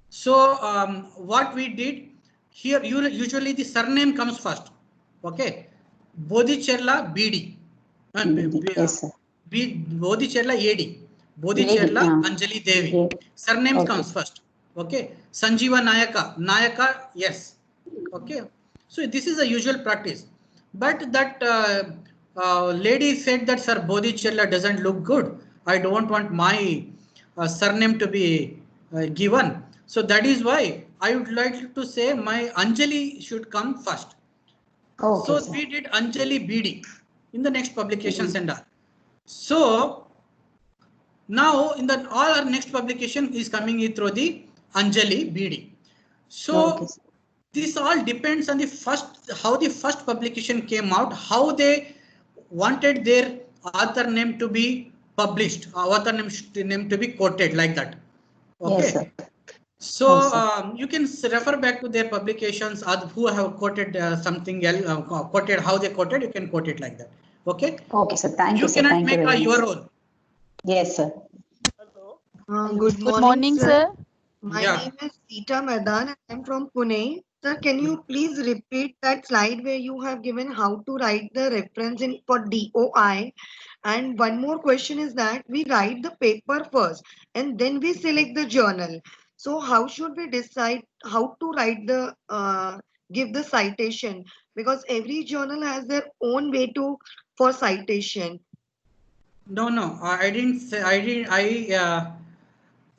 So, what we did here, usually the surname comes first. Okay, Bodhicherla BD. Yes, sir. Bodhicherla AD. AD. Bodhicherla Anjali Devi. Yeah. Surname Okay. comes first. Okay, Sanjeeva Nayaka, yes. Okay, so this is a usual practice. But that lady said that Sir Bodhicherla doesn't look good. I don't want my surname to be given. So that is why I would like to say my Anjali should come first. Okay, So sir. we did Anjali BD in the next publications and all. So now in the all our next publication is coming in through the Anjali BD. So Okay, sir. this all depends on the how the first publication came out, how they wanted their author name to be published, author name to be quoted, like that. Okay. Yes, sir. So Yes, sir. you can refer back to their publications who have quoted something else, quoted how they quoted. You can quote it like that. Okay. Okay, sir. Thank you, You sir. cannot Thank you make very your much. own. Yes, sir. Good Good morning, sir. sir. My Yeah. name is Sita Madan. I'm from Pune. Sir, can you please repeat that slide where you have given how to write the reference in for DOI? And one more question is that we write the paper first and then we select the journal. So how should we decide how to write the give the citation? Because every journal has their own way for citation. No, I didn't say.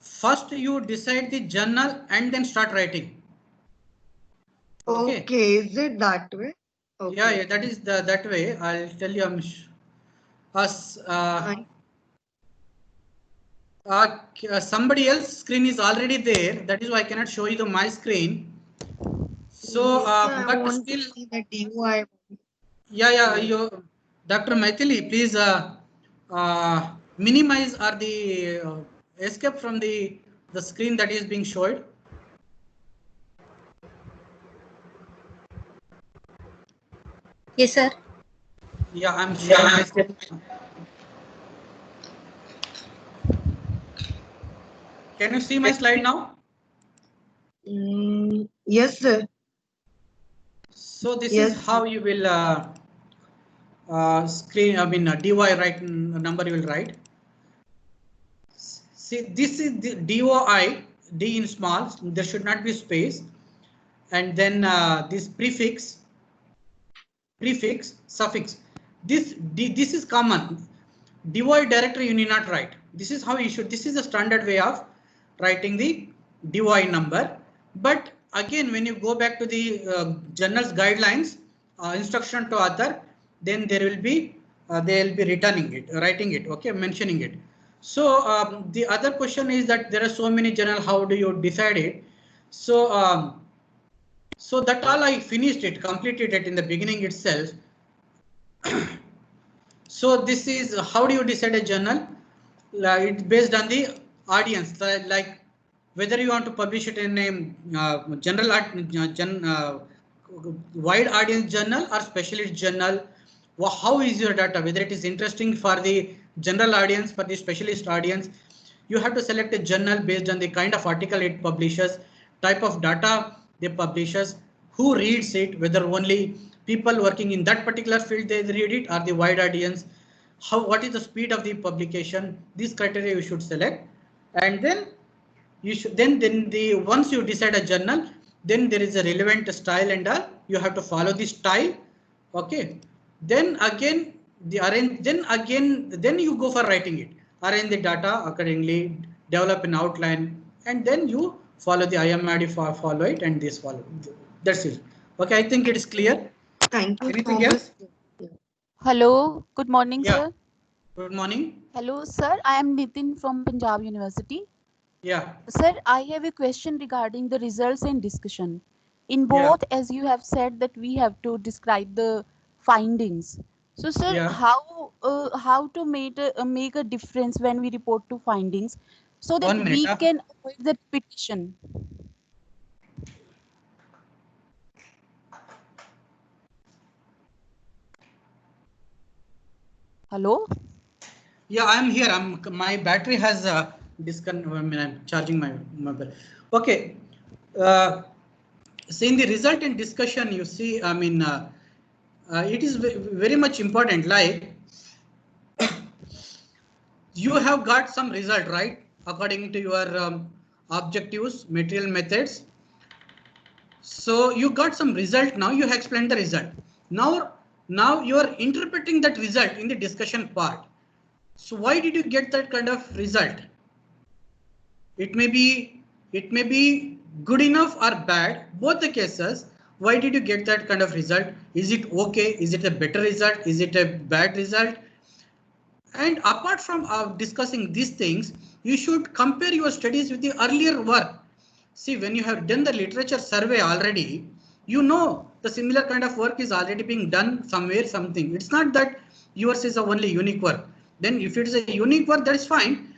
First you decide the journal and then start writing. Okay. Okay, is it that way? Okay. Yeah, that is that way. I'll tell you. Somebody else's screen is already there. That is why I cannot show you my screen. So, I but want still, to see the DOI. yeah, you, Dr. Maithili, please minimize or the escape from the screen that is being showed. Yes, sir. Yeah, I'm sharing my screen. Can you see my slide now? Yes, sir. So this Yes. is how you will DY write number you will write. See, this is the DOI, D in small, there should not be space. And then this prefix, suffix. This is common. DOI directory you need not write. This is how you should, this is the standard way of writing the DOI number. But again, when you go back to the journal's guidelines, instruction to author, then there will be they will be returning it, writing it, okay, mentioning it. So the other question is that there are so many journal, how do you decide it? So so that all I finished it, completed it in the beginning itself. So this is how do you decide a journal? It's based on the audience, like whether you want to publish it in a general wide audience journal or specialist journal. How is your data? Whether it is interesting for the general audience, for the specialist audience, you have to select a journal based on the kind of article it publishes, type of data they publishes, who reads it, whether only people working in that particular field they read it or the wide audience. What is the speed of the publication? These criteria you should select, and then you should then the once you decide a journal, then there is a relevant style and all. You have to follow the style. Okay. Then again the arrange. Then you go for writing it. Arrange the data accordingly. Develop an outline, and then you follow the IMRD follow it, and this follow. That's it. Okay. I think it is clear. Thank you Anything so else? much. Hello, good morning, Yeah. sir. Good morning. Hello, sir. I am Nitin from Punjab University. Yeah. Sir, I have a question regarding the results and discussion. In Yeah. both, as you have said that we have to describe the findings. So, sir, Yeah. how to make a difference when we report to findings so that 1 minute. we can avoid the repetition? Hello? Yeah, I'm here. My battery has disconnected. I mean, I'm charging my mobile. Okay. So in the result and discussion, you see, I mean, it is very much important. Like you have got some result, right? According to your objectives, material methods. So you got some result. Now you have explained the result. Now you are interpreting that result in the discussion part. So why did you get that kind of result? It may be good enough or bad, both the cases. Why did you get that kind of result? Is it okay? Is it a better result? Is it a bad result? And apart from discussing these things, you should compare your studies with the earlier work. See, when you have done the literature survey already, you know the similar kind of work is already being done somewhere, something. It's not that yours is a only unique work. Then if it is a unique work, that is fine.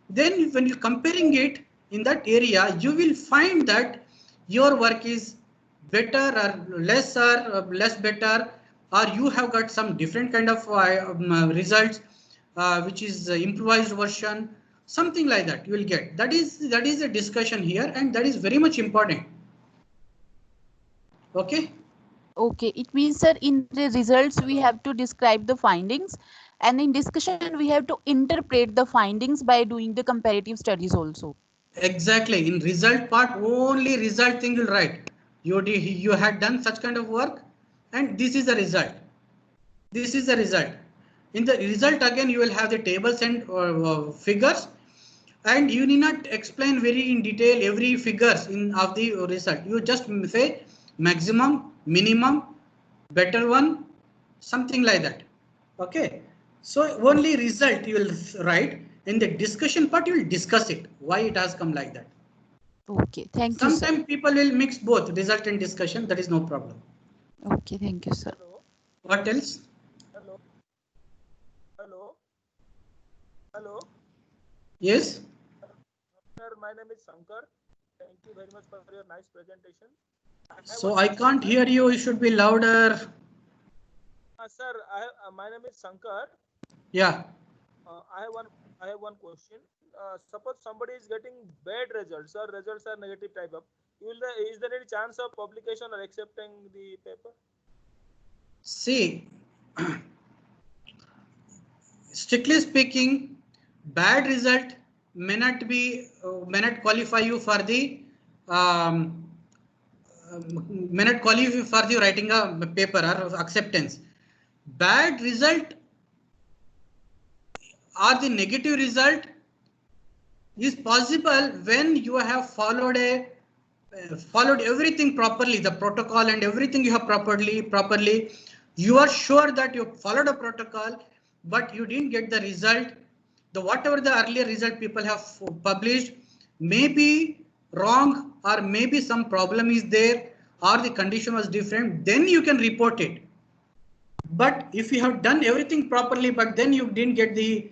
Then when you're comparing it in that area, you will find that your work is better or less better, or you have got some different kind of results, which is improvised version, something like that you will get. That is a discussion here, and that is very much important. Okay. Okay, it means that in the results we have to describe the findings, and in discussion we have to interpret the findings by doing the comparative studies also. Exactly. In result part, only result thing you'll write. You had done such kind of work, and this is the result. This is the result. In the result again, you will have the tables and figures, and you need not explain very in detail every figures of the result. You just say maximum, minimum, better one, something like that. Okay. So only result you will write. In the discussion part, you will discuss it, why it has come like that. Okay, thank you, sir. Sometimes people will mix both result and discussion. That is no problem. Okay, thank you, sir. What else? Hello. Hello. Hello. Yes. Sir, my name is Shankar. Thank you very much for your nice presentation. So I can't hear you. You should be louder. Sir, my name is Shankar. Yeah. I have one question. Suppose somebody is getting bad results or results are negative type of, is there any chance of publication or accepting the paper? See, strictly speaking, bad result may not qualify you for the may not qualify for the writing a paper or acceptance. Bad result or the negative result is possible when you have followed followed everything properly, the protocol and everything you have properly. You are sure that you followed a protocol, but you didn't get the result. The whatever the earlier result people have published may be wrong, or maybe some problem is there, or the condition was different. Then you can report it. But if you have done everything properly, but then you didn't get the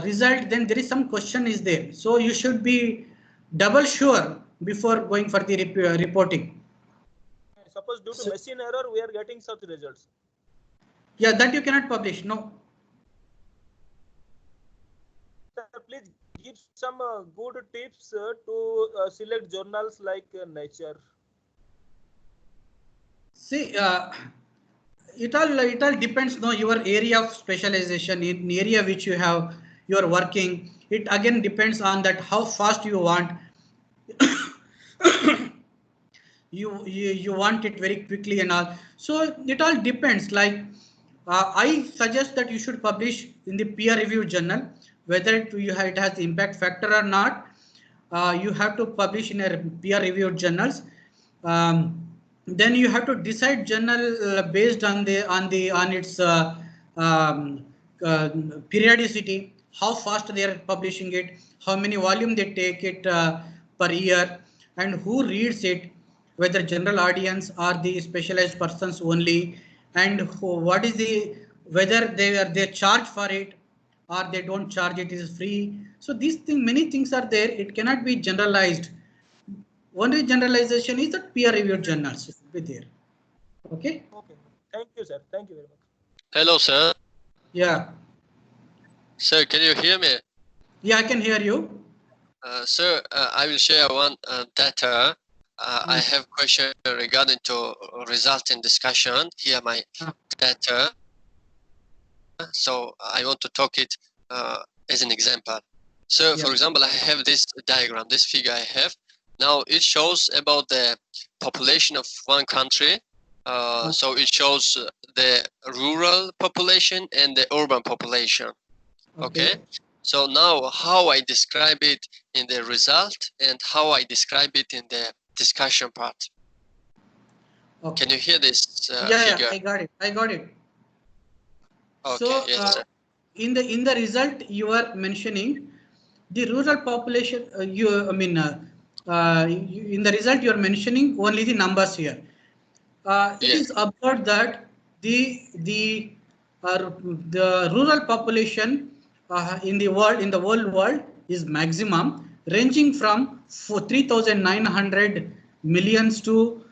result, then there is some question is there. So you should be double sure before going for the reporting. Suppose due to machine error, we are getting such results. Yeah, that you cannot publish. No. Sir, please give some good tips to select journals like Nature. See, it all depends. No, your area of specialization, in area which you are working. It again depends on that how fast you want. you want it very quickly and all. So it all depends. Like I suggest that you should publish in the peer-reviewed journal, whether it has the impact factor or not. You have to publish in a peer-reviewed journals. Then you have to decide journal based on its periodicity, how fast they are publishing it, how many volume they take it per year, and who reads it, whether general audience or the specialized persons only, and what is the whether they charge for it or they don't charge, it is free. So these many things are there. It cannot be generalized. Only generalization is that peer-reviewed journals should be there. Okay. Okay. Thank you, sir. Thank you very much. Hello, sir. Yeah. Sir, can you hear me? Yeah, I can hear you. Sir, I will share one data. I have question regarding to result in discussion. Here my data. So I want to talk it as an example. So for example, I have this diagram, this figure I have. Now it shows about the population of one country. So it shows the rural population and the urban population. Okay. So now how I describe it in the result and how I describe it in the discussion part. Okay. Can you hear this Yeah, figure? I got it. Okay, so yes, sir. in the result you are mentioning the rural population. In the result you are mentioning only the numbers here. It is observed that the rural population in the whole world is maximum, ranging from 3,900 millions to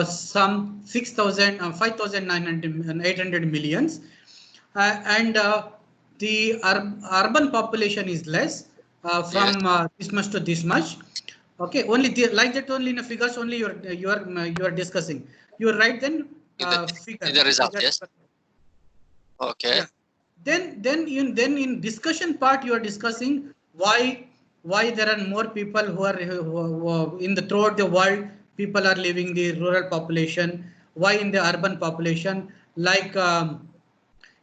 some 6,000 5,900 millions, and the urban population is less, from this much to this much. Okay, only like that, only in a figures only you are discussing. You are right then. In the result, yes. Okay. Yeah. Then in discussion part you are discussing why there are more people who are in the throughout the world, people are living the rural population. Why in the urban population? Like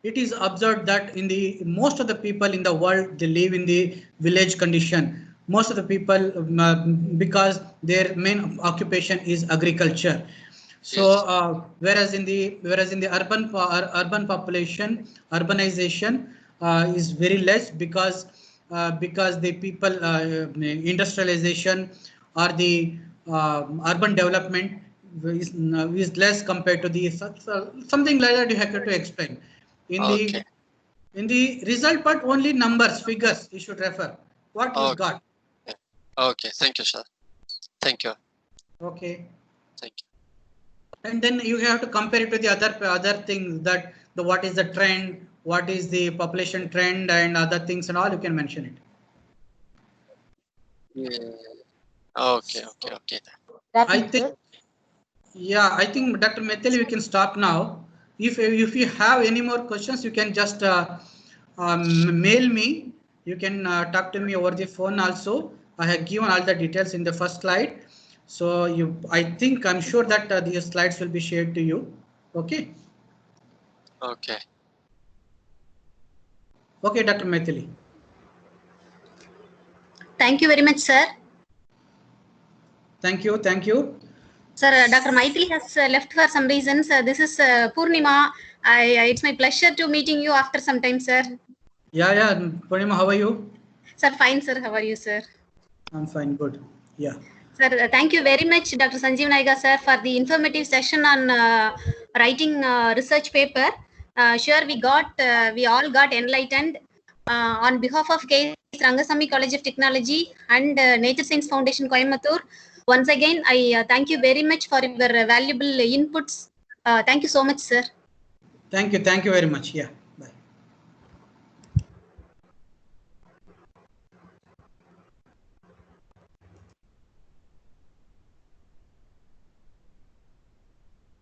it is observed that in the most of the people in the world, they live in the village condition. Most of the people because their main occupation is agriculture. So whereas in the urban population, urbanization is very less because the people industrialization or the urban development is less compared to the something like that. You have to explain in the result part. Only numbers, figures you should refer what you got. Okay, thank you, sir. Thank you. Okay. Thank you. And then you have to compare it to the other things, that what is the trend, what is the population trend, and other things and all. You can mention it. Yeah. Okay. I think. Yeah, I think Dr. Methali, we can stop now. If you have any more questions, you can just mail me. You can talk to me over the phone also. I have given all the details in the first slide. So I'm sure that the slides will be shared to you. Okay. Okay. Okay, Dr. Methali. Thank you very much, sir. Thank you. Thank you. Sir, Dr. Maithili has left for some reasons. This is Purnima. It's my pleasure to meeting you after some time, sir. Yeah. Purnima, how are you? Sir, fine, sir. How are you, sir? I'm fine. Good. Yeah. Sir, thank you very much, Dr. Sanjeev Naiga, sir, for the informative session on writing research paper. Sure, we all got enlightened. On behalf of K. Rangasamy College of Technology and Nature Science Foundation, Coimbatore, once again, I thank you very much for your valuable inputs. Thank you so much, sir. Thank you very much. Yeah.